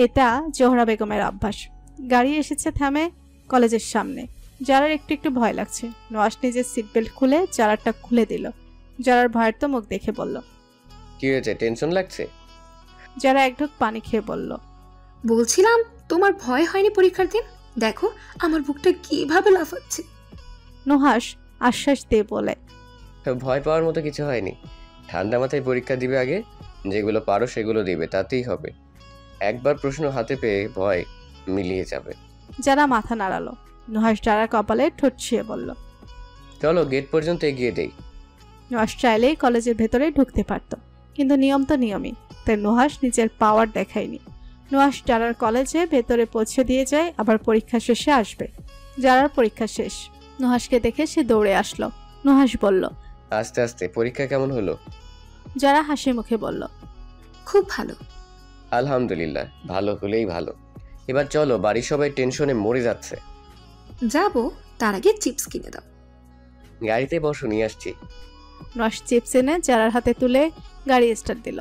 Speaker 4: এটা জোহরা বেগমের অভ্যাস। গাড়ি এসেছে থামে কলেজের সামনে। যারার একটু একটু ভয় লাগছে। নুহাস নিজের সিট বেল্ট খুলে যারারটা খুলে দিল। যারার ভয়ের তো মুখ দেখে বলল,
Speaker 7: কি হয়েছে, টেনশন লাগছে?
Speaker 4: যারা এক ঢোক পানি খেয়ে বলল,
Speaker 8: বলছিলাম তোমার ভয় হয়নি পরীক্ষার দিন? দেখো আমার বুকটা কিভাবে লাফাচ্ছে।
Speaker 4: নুহাস আশ্বাস দিয়ে বলে,
Speaker 7: ভয় পাওয়ার মতো কিছু হয়নি। ঠান্ডা মাথায় পরীক্ষা দিবে, আগে যেগুলো পারো সেগুলো দিবে, তাতেই হবে। একবার প্রশ্ন হাতে পেয়ে ভয় মিলিয়ে যাবে।
Speaker 4: যারা মাথা নাড়ালো। নুহাস যারা কপালে ঠোঁট ছুঁয়ে বলল,
Speaker 7: চলো গেট পর্যন্ত এগিয়ে দেই।
Speaker 4: নুহাস চাইলেই কলেজের ভেতরে ঢুকতে পারত, কিন্তু নিয়ম তো নিয়মই। তাই নুহাস নিজের পাওয়ার দেখায়নি। নুহাস যারার কলেজে ভেতরে পৌঁছে দিয়ে যায়, আবার পরীক্ষা শেষে আসবে। যারার পরীক্ষা শেষ। নুহাসকে দেখে সে দৌড়ে আসলো। নুহাস বলল,
Speaker 7: আস্তে আস্তে। পরীক্ষা কেমন হলো?
Speaker 4: যারা হাসি মুখে বলল,
Speaker 8: খুব ভালো।
Speaker 7: আলহামদুলিল্লাহ, ভালো হলেই ভালো। এবার চলো, বাড়ির সবাই টেনশনে মরে যাচ্ছে।
Speaker 8: যাবো, তার আগে চিপস কিনে দাও।
Speaker 7: গাড়িতে বসো, নিয়ে আসছি।
Speaker 4: নুহাস চিপস এনে যারার হাতে তুলে গাড়ি স্টার্ট দিল।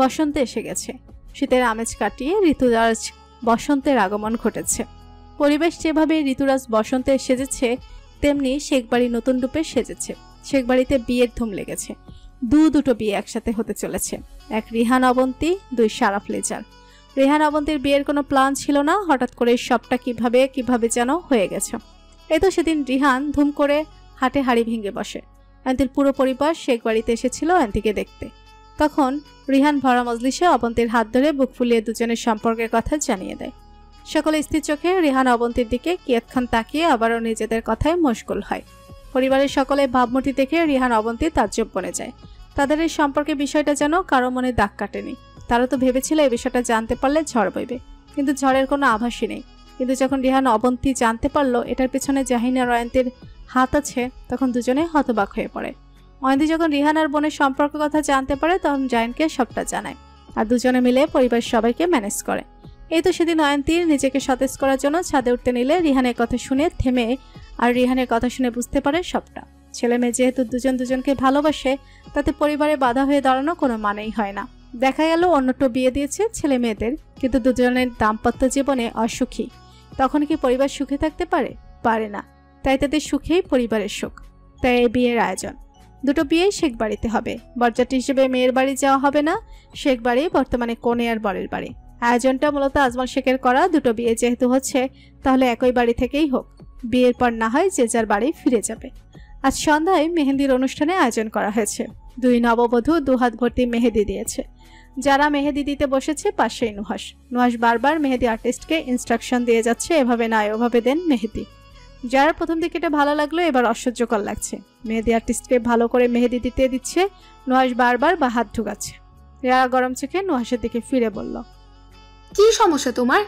Speaker 4: বসন্ত এসে গেছে। শীতের আমেজ কাটিয়ে ঋতুরাজ বসন্তের আগমন ঘটেছে। পরিবেশ যেভাবে ঋতুরাজ বসন্তে সেজেছে, তেমনি শেখবাড়ি নতুন রূপে সেজেছে। শেখবাড়িতে বিয়ের ধুম লেগেছে। দুটো বিয়ে একসাথে হতে চলেছে। এক রিহান অবন্তী, 2 সারাফ লেজার। রিহান অবন্তীর বিয়ের কোনো প্ল্যান ছিল না, হঠাৎ করে সবটা কিভাবে যেন হয়ে গেছে। এই তো সেদিন রিহান ধুম করে হাটে হাড়ি ভেঙে বসে। অয়ন্তীর পুরো পরিবার শেখবাড়িতে এসেছিল অয়ন্তীকে দেখতে। তখন রিহান ভরা মজলিসে অবন্তীর হাত ধরে বুক ফুলিয়ে দুজনের সম্পর্কের কথা জানিয়ে দেয়। সকলে স্থির চোখে রিহান অবন্তীর দিকে কিয়ৎক্ষণ তাকিয়ে আবারও নিজেদের কথায় মশগুল হয়। পরিবারের সকলে ভাবমূর্তি দেখে রিহান অবন্তী তাজ্জব বনে যায়। তাদের এই সম্পর্কে বিষয়টা যেন কারো মনে দাগ কাটেনি। তারা তো ভেবেছিল এই বিষয়টা জানতে পারলে ঝড় বইবে, কিন্তু ঝড়ের কোনো আভাসই নেই। কিন্তু যখন রিহান অবন্তী জানতে পারলো এটার পেছনে জাহিন আর অয়ন্তীর হাত আছে, তখন দুজনে হতবাক হয়ে পড়ে। অয়ন্তী যখন রিহান আর বোনের সম্পর্কের কথা জানতে পারে তখন জাহিনকে সবটা জানায়, আর দুজনে মিলে পরিবারের সবাইকে ম্যানেজ করে। এই তো সেদিন অয়ন্তীর নিজেকে সতেজ করার জন্য ছাদে উঠতে নিলে রিহানের কথা শুনে থেমে, আর রিহানের কথা শুনে বুঝতে পারে সবটা। ছেলে মেয়ে যেহেতু দুজনকে ভালোবাসে, তাতে পরিবারে বাধা হয়ে দাঁড়ানো কোনো মানেই হয় না। দেখা গেল অন্যটো বিয়ে দিয়েছে ছেলে মেয়েদের, কিন্তু দুজনের দাম্পত্য জীবনে অসুখী। তখন কি পরিবার সুখে থাকতে পারে না। তাই তাদের সুখেই পরিবারের সুখ। তাই এই বিয়ের আয়োজন। 2 বিয়েই শেখবাড়িতে হবে। বরযাত্রী হিসেবে মেয়ের বাড়ি যাওয়া হবে না, শেখবাড়ি বর্তমানে কনে আর বরের বাড়ি। আয়োজনটা মূলত আজমল শেখের করা। 2 বিয়ে যেহেতু হচ্ছে, তাহলে একই বাড়ি থেকেই হোক। বিয়ের পর না হয় যে যার বাড়ি ফিরে যাবে। আজ সন্ধ্যায় মেহেন্দির অনুষ্ঠানে আয়োজন করা হয়েছে। 2 নববধূ 2 হাত ভর্তি মেহেদি দিয়েছে। যারা মেহেদি দিতে বসেছে পাশেই নুহাস। নুহাস বারবার মেহেদি আর্টিস্টকে ইনস্ট্রাকশন দিয়ে যাচ্ছে, এভাবে না ওভাবে দেন মেহেদি। যারা প্রথম দিকে এটা ভালো লাগলো, এবার অসহ্যকর লাগছে। মেহেদি আর্টিস্টকে ভালো করে মেহেদি দিতে দিচ্ছে, নুহাস বারবার বা হাত ঢুকাচ্ছে। যারা গরম চোখে নুহাসের দিকে ফিরে বলল,
Speaker 8: কি সমস্যা তোমার?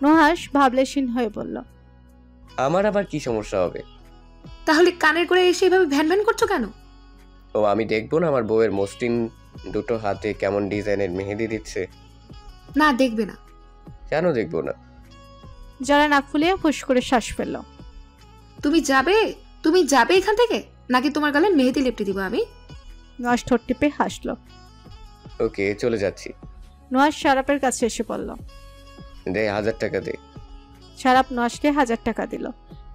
Speaker 4: নুহাস ভাবলেশীন হয়ে বলল,
Speaker 7: আমার আবার কি সমস্যা হবে?
Speaker 8: তাহলে কানের করে এসে এভাবে ভ্যান ভ্যান করছো কেন?
Speaker 7: ও আমি দেখবো না আমার বউয়ের মসৃণ দুটো হাতে কেমন ডিজাইনের মেহেদি দিচ্ছে?
Speaker 8: না, দেখবে না।
Speaker 7: কেন দেখবো না?
Speaker 4: যারা নাক ফুলিয়ে ফুস করে শ্বাস ফেলল।
Speaker 8: তুমি যাবে? তুমি যাবে এখান থেকে, নাকি তোমার গালে মেহেদি লেপটে দিব আমি?
Speaker 4: নুহাস ঠোঁট টিপে হাসলো।
Speaker 7: ওকে, চলে যাচ্ছি।
Speaker 4: নুহাস শারাপের কাছে এসে পড়ল।
Speaker 7: দে 1000 টাকা দে।
Speaker 4: শারাপ নুহাসকে 1000 টাকা দিল।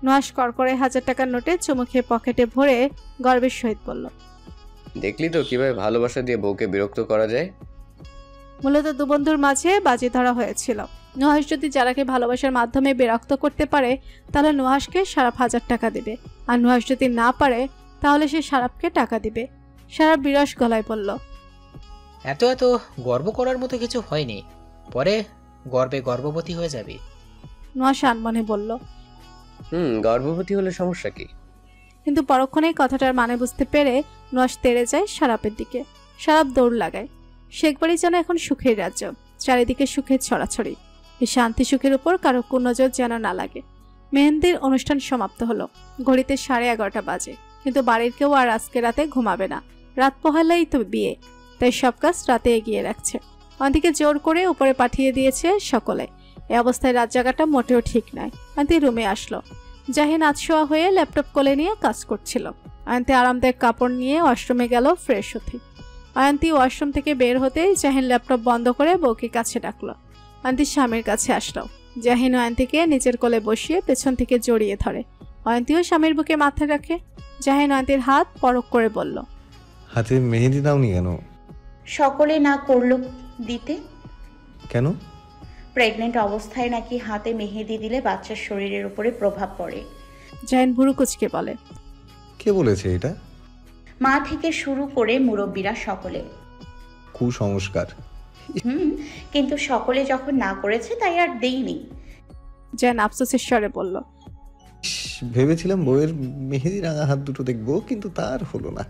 Speaker 4: নুহাস করকরে 1000 টাকার নোটে চুমু খেয়ে পকেটে ভরে গর্বের সহিত বলল,
Speaker 7: দেখলি তো কিভাবে ভালোবাসা দিয়ে বউকে বিরক্ত করা যায়।
Speaker 4: মূলত দু বন্ধুর মাঝে বাজি ধরা হয়েছিল। নুহাস যদি যারাকে ভালোবাসার মাধ্যমে বিরক্ত করতে পারে, তাহলে নুহাসকে শারাপ 1000 টাকা দিবে, আর নুহাস যদি না পারে তাহলে সে শারাপকে টাকা দিবে। শারাপ বিরস গলায় বলল,
Speaker 6: এত এত গর্ব করার মতো কিছু হয়নি, পরে গর্বে গর্ভবতী হয়ে যাবি।
Speaker 4: নুহাস আনমনে বলল,
Speaker 7: গর্ভবতী হলে সমস্যা কি?
Speaker 4: কিন্তু পরক্ষণেই কথাটার মানে বুঝতে পেরে নুহাস তেড়ে যায় শারাপের দিকে। শারাপ দৌড় লাগায়। শেখবাড়ি যেন এখন সুখের রাজ্য, চারিদিকে সুখের ছড়াছড়ি। এই শান্তি সুখের উপর কারো কুনজর যেন না লাগে। মেহেন্দির অনুষ্ঠান সমাপ্ত হলো। ঘড়িতে 11:30 বাজে, কিন্তু বাড়ির কেউ আর আজকে রাতে ঘুমাবে না। রাত পোহালেই তো বিয়ে, তাই সব কাজ রাতে এগিয়ে রাখছে। অন্তিকে জোর করে উপরে পাঠিয়ে দিয়েছে সকলে। এই অবস্থায় রাত জাগাটা মোটেও ঠিক নয়। অন্তি রুমে আসলো। জাহিন আতশোয়া হয়ে ল্যাপটপ কোলে নিয়ে কাজ করছিল। অয়ন্তী আরামদায়ক কাপড় নিয়ে ওয়াশরুমে গেল ফ্রেশ হতে। অয়ন্তী ওয়াশরুম থেকে বের হতেই জাহিন ল্যাপটপ বন্ধ করে বউকে কাছে ডাকলো। অয়ন্তী স্বামীর কাছে আসলো। জাহিন অয়ন্তীকে নিজের কোলে বসিয়ে পেছন থেকে জড়িয়ে ধরে। অয়ন্তীও স্বামীর বুকে মাথা রাখে। জাহিন অয়ন্তীর হাত পরক করে বলল,
Speaker 3: হাতে মেহেদি দাওনি কেন?
Speaker 2: সকলে না করলো দিতে।
Speaker 3: কেন?
Speaker 2: প্রেগনেন্ট অবস্থায় নাকি হাতে মেহেদি দিলে বাচ্চার শরীরের উপরে প্রভাব পড়ে।
Speaker 4: জাহিন ভুরু কুচকে বলে,
Speaker 3: কে বলেছে এটা?
Speaker 2: মা থেকে শুরু করে মুরব্বীরা সকলে।
Speaker 3: কুসংস্কার।
Speaker 2: কিন্তু সকলে যখন না করেছে তাই আর দেইনি।
Speaker 4: জাহিন আফসোসের স্বরে বলল,
Speaker 3: ভেবেছিলাম বউয়ের মেহেদি রাঙা হাত দুটো দেখবো, কিন্তু তার হলো না।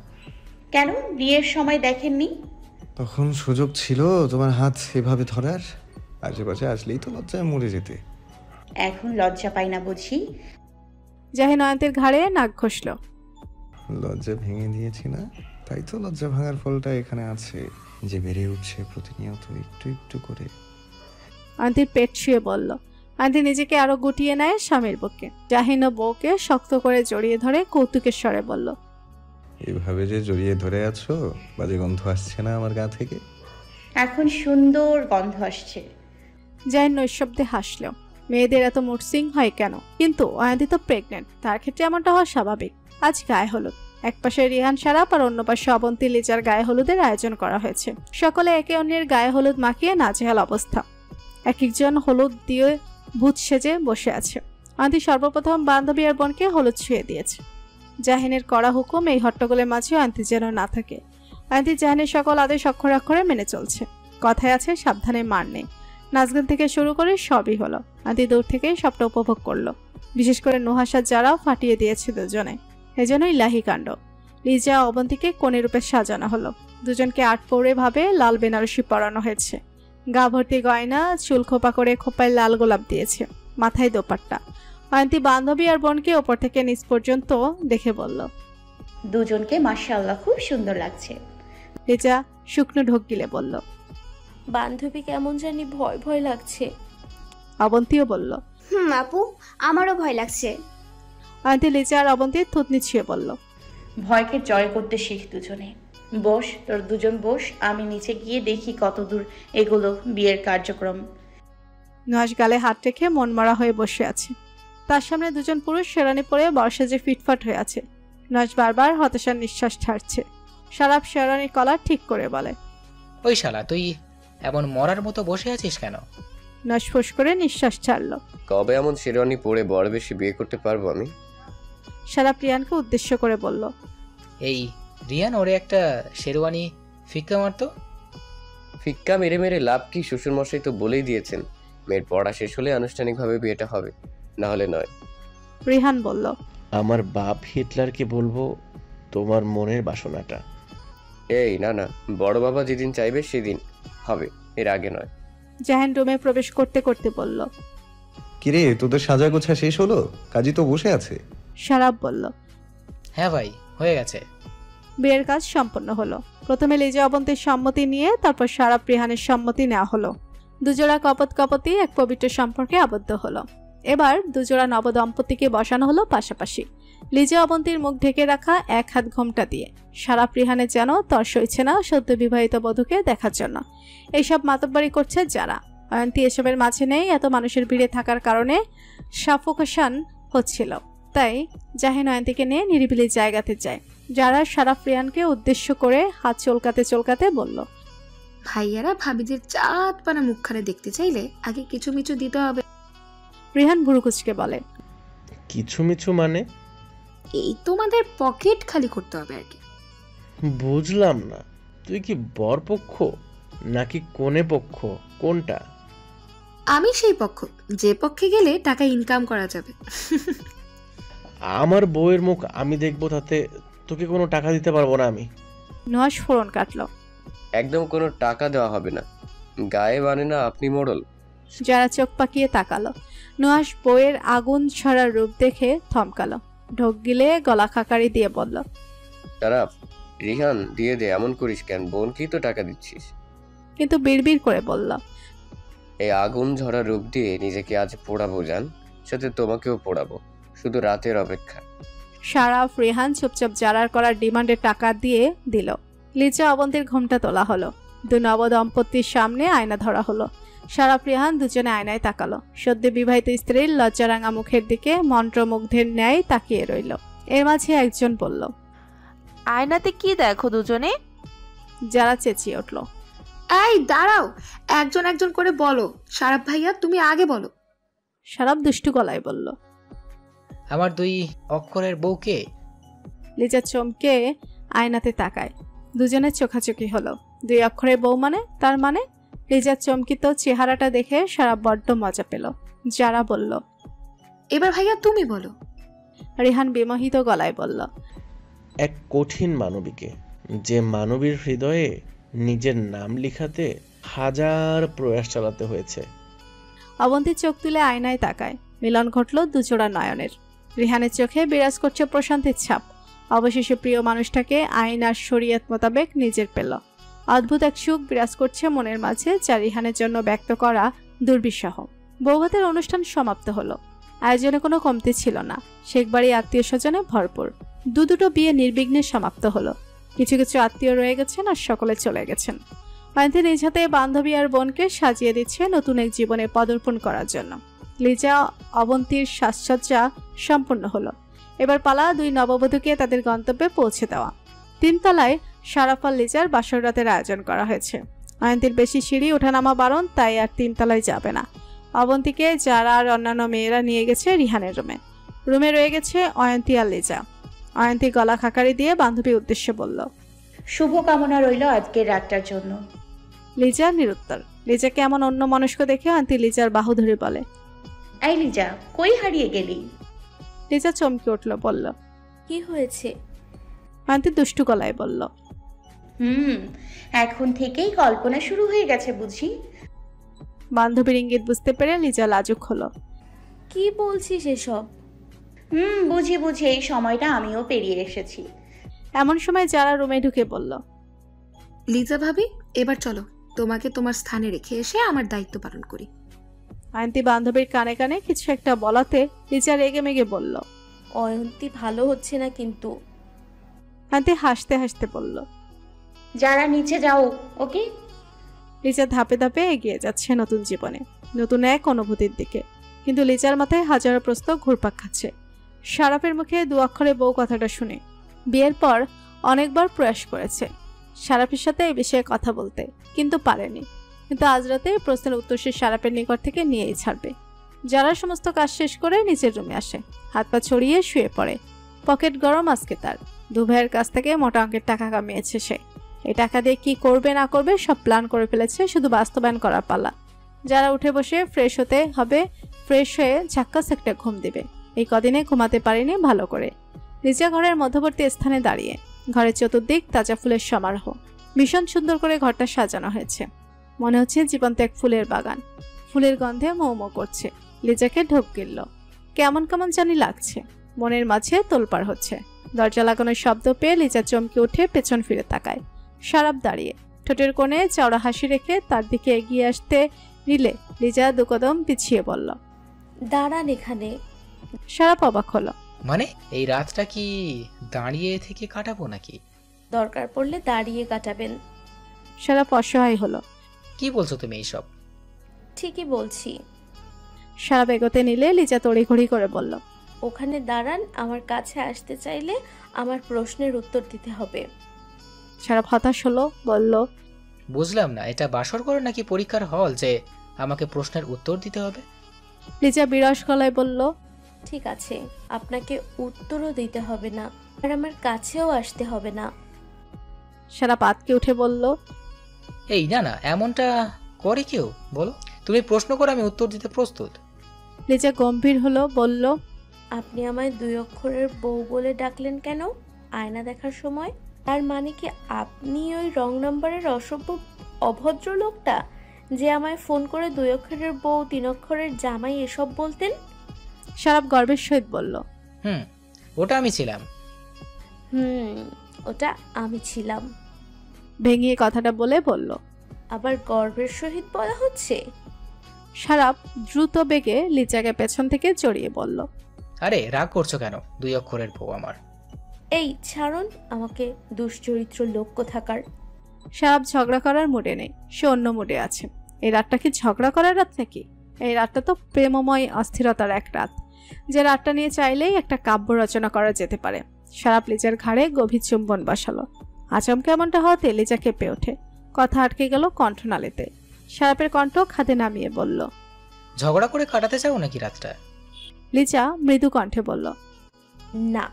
Speaker 2: কেন, বিয়ের সময় দেখেননি?
Speaker 3: তখন সুযোগ ছিল তোমার হাত এভাবে ধরার, আশেপাশে আসলেই তো লজ্জায় মরে যেতে।
Speaker 2: এখন লজ্জা পাই না বুঝি?
Speaker 4: জাহিন অয়ন্তীর ঘাড়ে নাক ঘষল।
Speaker 3: লজ্জা ভেঙে দিয়েছি না, তাই তো লজ্জা ভাঙার ফলটা এখানে আছে, যে বেড়ে উঠছে প্রতিনিয়ত একটু একটু করে।
Speaker 4: অয়ন্তীর পেট ছুঁয়ে বলল। অয়ন্তী নিজেকে আরো গুটিয়ে নেয় স্বামীর বুকে। জাহিন ও বউকে শক্ত করে জড়িয়ে ধরে কৌতুকের স্বরে বলল,
Speaker 3: এভাবে যে জড়িয়ে ধরে আছো, বাজে গন্ধ আসছে না আমার গা থেকে?
Speaker 2: এখন সুন্দর গন্ধ আসছে।
Speaker 4: জাহিন নৈশব্দে হাসল। মেয়েদের এত মুডসিং হয় কেন? কিন্তু অয়ন্তী তো প্রেগনেন্ট, তার ক্ষেত্রে এমনটা হওয়া স্বাভাবিক। আজ গায়ে হলুদ। এক পাশে রিহান শারাপ আর অন্য পাশে অবন্তী লিজার গায়ে হলুদের আয়োজন করা হয়েছে। সকলে একে অন্যের গায়ে হলুদ মাখিয়ে নাজেহাল অবস্থা। এক একজন হলুদ দিয়ে ভূত সেজে বসে আছে। অয়ন্তী সর্বপ্রথম বান্ধবী আর বোনকে হলুদ ছুঁয়ে দিয়েছে। জাহিনের কড়া হুকুম এই হট্টগোলের মাঝে অয়ন্তী যেন না থাকে। অয়ন্তী জাহিনের সকল আদেশ অক্ষরে অক্ষরে মেনে চলছে। কথায় আছে সাবধানে মার নেই। নাচগান থেকে শুরু করে সবই হলো। অয়ন্তী দূর থেকেই সবটা উপভোগ করলো। বিশেষ করে নুহাসার যারাও ফাটিয়ে দিয়েছে দুজনে। এজন্যই লাহি কাণ্ড। লিজা অবন্তীকে কনে রূপে সাজানো হলো। দুজনকে আটপৌরে ভাবে লাল বেনারসি পরানো হয়েছে। গা ভর্তি গয়না, চুল খোপা করে খোপায় লাল গোলাপ দিয়েছে, মাথায় দোপাট্টা। অয়ন্তী বান্ধবী আর বোনকে ওপর থেকে নিচ পর্যন্ত দেখে বলল,
Speaker 2: দুজনকে মাশাআল্লাহ খুব সুন্দর লাগছে।
Speaker 4: লিজা শুকনো ঢোক গিলে বলল,
Speaker 9: বান্ধবী কেমন জানি ভয় ভয় লাগছে।
Speaker 4: অবন্তীও বলল,
Speaker 9: আপু আমারও ভয় লাগছে।
Speaker 4: অয়ন্তী লিজা আর অবন্তীর থুতনি ছুঁয়ে বলল,
Speaker 2: ভয়কে জয় করতে শিখ দুজনে। বস, তোর দুজন বস, আমি নিচে গিয়ে দেখি কত দূর এগুলো বিয়ের কার্যক্রম।
Speaker 4: নুহাস গালে হাত রেখে মনমরা হয়ে বসে আছে। তার সামনে দুজন পুরুষ শেরানি পরে বর্ষাজে ফিটফাট হয়ে আছে। নুহাস বারবার হতাশার নিঃশ্বাস ছাড়ছে। শারাপ শেরানির কলার ঠিক করে বলে,
Speaker 6: ওই শালা, তুই এমন মরার মতো বসে আছিস কেন?
Speaker 4: নুহাস ফুস করে নিঃশ্বাস ছাড়ল।
Speaker 7: কবে এমন শেরওয়ানি পরে বড় বেশি বিয়ে করতে পারবো আমি?
Speaker 4: শারাপ রিয়ানকে উদ্দেশ্য করে বলল,
Speaker 6: এই রিয়ান, ওরে একটা শেরওয়ানি ফিক্কা মারতো।
Speaker 7: ফিক্কা মেরে মেরে লাভ কি? শ্বশুরমশাই তো বলেই দিয়েছেন মেয়ের পড়া শেষ হলে আনুষ্ঠানিকভাবে বিয়েটা হবে, না হলে নয়।
Speaker 4: রিহান বলল।
Speaker 10: আমার বাপ হিটলারকে বলবো তোমার মনের বাসনাটা।
Speaker 7: এই না না, বড় বাবা যেদিন চাইবে সেদিন হবে, এর আগে নয়।
Speaker 4: জাহান রুমে প্রবেশ করতে করতে বলল।
Speaker 3: কিরে, তোদের সাজা গোছা শেষ হলো? কাজী তো বসে আছে।
Speaker 4: শারাব বলল।
Speaker 6: হ্যাঁ ভাই, হয়ে গেছে।
Speaker 4: বিয়ের কাজ সম্পন্ন হলো। প্রথমে লিজা অবন্তীর সম্মতি নিয়ে তারপর শারাব রিহানের সম্মতি নেওয়া হলো। দুজোড়া কপতি এক পবিত্র সম্পর্কে আবদ্ধ হলো। এবার দুজোড়া নবদম্পতিকে বসানো হলো পাশাপাশি, লিজা অবন্তীর মুখ ঢেকে রাখা এক হাত ঘোমটা দিয়ে। শারাব রিহানের যেন তর সইছে না সদ্য বিবাহিত বধূকে দেখার জন্য। এইসব মাতব্বরি করছে যারা। অয়ন্তী এসবের মাঝে নেই, এত মানুষের ভিড়ে থাকার কারণে সাফোকেশন হচ্ছিল। তাই জাহিন অয়ন্তীকে নিয়ে নিরিবিলি জায়গাতে যায়। যারা শারাব রিহানকে উদ্দেশ্য করে হাত চলকাতে চলকাতে বলল,
Speaker 8: ভাইয়ারা ভাবিদের চাঁদ পানা মুখখানে দেখতে চাইলে আগে কিছু মিছু দিতে হবে।
Speaker 4: রিহান ভুরুকুচকে বলে,
Speaker 10: কিছু মিছু মানে?
Speaker 8: এই তোমাদের পকেট খালি করতে হবে আর কি।
Speaker 10: বুঝলাম না, তুই কি বরপক্ষ নাকি কনে পক্ষ, কোনটা?
Speaker 8: আমি সেই পক্ষ, যে পক্ষে গেলে টাকা ইনকাম করা যাবে।
Speaker 10: আমার বউয়ের মুখ আমি দেখবো, তাতে তোকে কোনো টাকা দিতে পারবো না আমি।
Speaker 4: নুহাশ ফোরন কাটল।
Speaker 7: একদম কোনো টাকা দেওয়া হবে না, গায়ে মানে না আপনি মোড়ল।
Speaker 4: যারা চোখ পাকিয়ে তাকালো। নুহাশ বইয়ের আগুন ছড়ার রূপ দেখে থমকালো, ঢোক গিলে গলা খাকারি দিয়ে বলল,
Speaker 7: তারাফ, রিহান দিয়ে দে, এমন করিস কেন? বোনকেই তো টাকা দিচ্ছিস।
Speaker 4: কিন্তু বিড়বিড় করে বলল,
Speaker 7: এই আগুন ঝরা রূপ দিয়ে নিজেকে আজ পোড়াবো জান, সাথে তোমাকেও পোড়াবো, শুধু রাতের অপেক্ষা।
Speaker 4: শারাফ রিহান চুপচাপ জারার করার ডিমান্ডে টাকা দিয়ে দিল। লিজা অবন্তীর ঘোমটা তোলা হলো। দু নবদম্পতির সামনে আয়না ধরা হলো। শারাফ রিহান দুজনে আয়নায় তাকালো। সদ্য বিবাহিত স্ত্রীর লজ্জারাঙা মুখের দিকে মন্ত্রমুগ্ধের ন্যায় তাকিয়ে রইল। এর মাঝে একজন বলল,
Speaker 11: আয়নাতে কি দেখো দুজনে?
Speaker 4: যারা চেঁচিয়ে উঠল,
Speaker 8: এই দাঁড়াও, একজন একজন করে বলো। শারাব ভাইয়া তুমি আগে বলো।
Speaker 4: শারাব দুষ্টু গলায় বলল,
Speaker 6: আমার 2 অক্ষরের বউকে।
Speaker 4: লিজা চমকে আয়নাতে তাকায়। দুজনের চোখাচোখি হলো। 2 অক্ষরের বউ মানে? তার মানে? লিজার চমকিত চেহারাটা দেখে শারাব বড্ড মজা পেল। যারা বলল,
Speaker 8: এবার ভাইয়া তুমি বলো।
Speaker 4: রিহান বিমোহিত গলায় বলল,
Speaker 10: এক কঠিন মানবীকে, যে মানবীর হৃদয়ে নিজের নাম লিখাতে হাজার প্রয়াস চালাতে হয়েছে।
Speaker 4: অবন্তী চোখ তুলে আয়নায় তাকায়। মিলন ঘটল দুজোড়া নয়নের। রিহানের চোখে বিরাজ করছে প্রশান্তির ছাপ। অবশেষে প্রিয় মানুষটাকে আইন আর শরীয়ত মোতাবেক নিজের পেল। অদ্ভুত এক সুখ বিরাজ করছে মনের মাঝে, যা রিহানের জন্য ব্যক্ত করা দুর্বিষহ। বৌভাতের অনুষ্ঠান সমাপ্ত হলো। আয়োজনে কোনো কমতি ছিল না। শেখবাড়ি আত্মীয় স্বজনে ভরপুর। দুটো বিয়ে নির্বিঘ্নে সমাপ্ত হলো। কিছু কিছু আত্মীয় রয়ে গেছেন আর সকলে চলে গেছেন। অয়ন্তী নিজ হাতে বান্ধবী আর বোনকে সাজিয়ে দিচ্ছে নতুন এক জীবনে পদার্পণ করার জন্য। লিজা অবন্তীর সাজসজ্জা সম্পূর্ণ হলো। এবার পালা 2 নববধূকে তাদের গন্তব্যে পৌঁছে দেওয়া। 3 তলায় শারাফ আর লিজার বাসর রাতের আয়োজন করা হয়েছে। অয়ন্তীর বেশি সিঁড়ি ওঠানামা বারণ, তাই আর 3 তলায় যাবে না। অবন্তীকে যারা আর অন্যান্য মেয়েরা নিয়ে গেছে রিহানের রুমে। রুমে রয়ে গেছে অয়ন্তী আর লিজা। অয়ন্তী গলা খাকারি দিয়ে বান্ধবীর উদ্দেশ্যে বলল,
Speaker 2: শুভকামনা রইল আজকের রাতটার জন্য।
Speaker 4: লিজা নিরুত্তর। লিজাকে এমন অন্য মনস্ক দেখে অয়ন্তী লিজার বাহু ধরে বলে,
Speaker 2: এই লিজা, কই হারিয়ে গেলি?
Speaker 4: লিজা চমকে উঠল, বলল,
Speaker 9: কি হয়েছে?
Speaker 4: অয়ন্তী দুষ্টু গলায় বলল,
Speaker 2: এখন থেকেই কল্পনা শুরু হয়ে গেছে বুঝি।
Speaker 4: বান্ধবীর ইঙ্গিত বুঝতে পেরে লিজা লাজুক হলো।
Speaker 9: কি বলছিস এসব?
Speaker 2: বুঝি বুঝি, এই সময়টা আমিও পেরিয়ে এসেছি।
Speaker 4: এমন সময় যারা রুমে ঢুকে বলল,
Speaker 8: লিজা ভাবি, এবার চলো তোমাকে তোমার স্থানে রেখে এসে আমার দায়িত্ব পালন করি।
Speaker 4: অয়ন্তী বান্ধবীর কানে কানে কিছু একটা বলাতে লিজা রেগে মেগে বলল,
Speaker 9: অয়ন্তী ভালো হচ্ছে না কিন্তু।
Speaker 4: অয়ন্তী হাসতে হাসতে বলল,
Speaker 2: যারা নিচে যাও, ওকে।
Speaker 4: লিজা ধাপে ধাপে এগিয়ে যাচ্ছে নতুন জীবনে, নতুন এক অনুভূতির দিকে। কিন্তু লিজার মাথায় হাজারো প্রশ্ন ঘুরপাক খাচ্ছে। শারাফের মুখে 2 অক্ষরে বউ কথাটা শুনে বিয়ের পর অনেকবার প্রয়াস করেছে শারাফের সাথে এই বিষয়ে কথা বলতে, কিন্তু পারেনি। কিন্তু আজ রাতে প্রশ্নের উত্তর সে শারাফের নিকট থেকে নিয়েই ছাড়বে। যারা সমস্ত কাজ শেষ করে নিচের রুমে আসে, হাত পা ছড়িয়ে শুয়ে পড়ে। পকেট গরম আজকে তার। 2 ভাইয়ের কাছ থেকে মোটা অঙ্কের টাকা কামিয়েছে সে। এই টাকা দিয়ে কি করবে না করবে সব প্ল্যান করে ফেলেছে, শুধু বাস্তবায়ন করার পালা। যারা উঠে বসে ফ্রেশ হতে হবে, ফ্রেশ হয়ে ঝাক্কাস একটা ঘুম দিবে। এই কদিনে ঘুমাতে পারিনি ভালো করে। লিজা ঘরের মধ্যবর্তী স্থানে দাঁড়িয়ে, ঘরের চতুর্দিক তাজা ফুলের সমারোহ। ভীষণ সুন্দর করে ঘরটা সাজানো হয়েছে, মনে হচ্ছে জীবন্ত এক ফুলের বাগান। ফুলের গন্ধে মৌ মৌ করছে। লিজাকে ঢোক গিলল, কেমন কেমন জানি লাগছে, মনের মাঝে তোলপাড় হচ্ছে। দরজা লাগানোর শব্দ পেয়ে লিজা চমকে উঠে পেছন ফিরে তাকায়। শারাপ দাঁড়িয়ে, ঠোঁটের কোণে চওড়া হাসি রেখে তার দিকে এগিয়ে আসতে নিলে লিজা দুকদম পিছিয়ে বলল,
Speaker 9: দাঁড়ান এখানে।
Speaker 4: শারাপ অবাক হলো।
Speaker 6: মানে এই রাতটা কি দাঁড়িয়ে থেকে কাটাবো নাকি?
Speaker 9: দরকার পড়লে দাঁড়িয়ে কাটাবেন।
Speaker 4: শারাপ অসহায় হলো।
Speaker 6: কি বলছো তুমি এইসব?
Speaker 9: ঠিকই বলছি।
Speaker 4: শারাপ এগোতে নিলে লিজা তড়িঘড়ি করে বলল,
Speaker 9: ওখানে দাঁড়ান, আমার কাছে আসতে চাইলে আমার প্রশ্নের উত্তর দিতে হবে।
Speaker 4: শারাপ হতাশ হলো, বলল,
Speaker 6: বুঝলাম না, এটা বাসর ঘর নাকি পরীক্ষার হল যে আমাকে প্রশ্নের উত্তর দিতে হবে?
Speaker 4: লিজা বিরস গলায় বলল,
Speaker 9: ঠিক আছে, আপনাকে উত্তরও দিতে হবে না, আর আমার কাছেও আসতে হবে না।
Speaker 4: শারাপ আতকে উঠে বলল,
Speaker 6: এই না না, এমনটা করে কেউ? বলো, তুমি প্রশ্ন করো, আমি উত্তর দিতে প্রস্তুত।
Speaker 4: লিজা গম্ভীর হলো, বলল,
Speaker 9: আপনি আমায় 2 অক্ষরের বউ বলে ডাকলেন কেন আয়না দেখার সময়? তার মানে কি আপনি ওই রং নাম্বারের অসভ্য অভদ্র লোকটা যে আমায় ফোন করে 2 অক্ষরের বউ 3 অক্ষরের জামাই এসব বলতেন?
Speaker 4: শারাপ গর্বের সহিত বলল,
Speaker 6: ওটা আমি ছিলাম।
Speaker 9: ওটা আমি ছিলাম।
Speaker 4: ভেঙে কথাটা বলে বলল,
Speaker 9: আবার গর্বের সহিত বলা হচ্ছে?
Speaker 4: শারাপ দ্রুত বেগে লিজাকে পেছন থেকে জড়িয়ে বলল,
Speaker 6: আরে রাগ করছো কেন? 2 অক্ষরের বউ আমার।
Speaker 9: এই ছাড়ুন আমাকে, দুশ্চরিত্র লোক কোথাকার।
Speaker 4: শারাপ ঝগড়া করার মুডে নেই, সে অন্য মুডে আছে। এই রাতটা কি ঝগড়া করার রাত নাকি? এই রাতটা তো প্রেমময় অস্থিরতার এক রাত, যে রাতটা নিয়ে চাইলেই একটা কাব্য রচনা করা যেতে পারে। শারাপ লিজার ঘাড়ে গভীর চুম্বন বসালো। আচমকা এমনটা হওয়াতে লিজা কেঁপে ওঠে, কথা আটকে গেল কণ্ঠনালীতে। শারাপের কণ্ঠ খাদে নামিয়ে বলল,
Speaker 6: ঝগড়া করে কাটাতে চাও নাকি রাতটা?
Speaker 4: লিজা মৃদু কণ্ঠে বলল,
Speaker 9: না।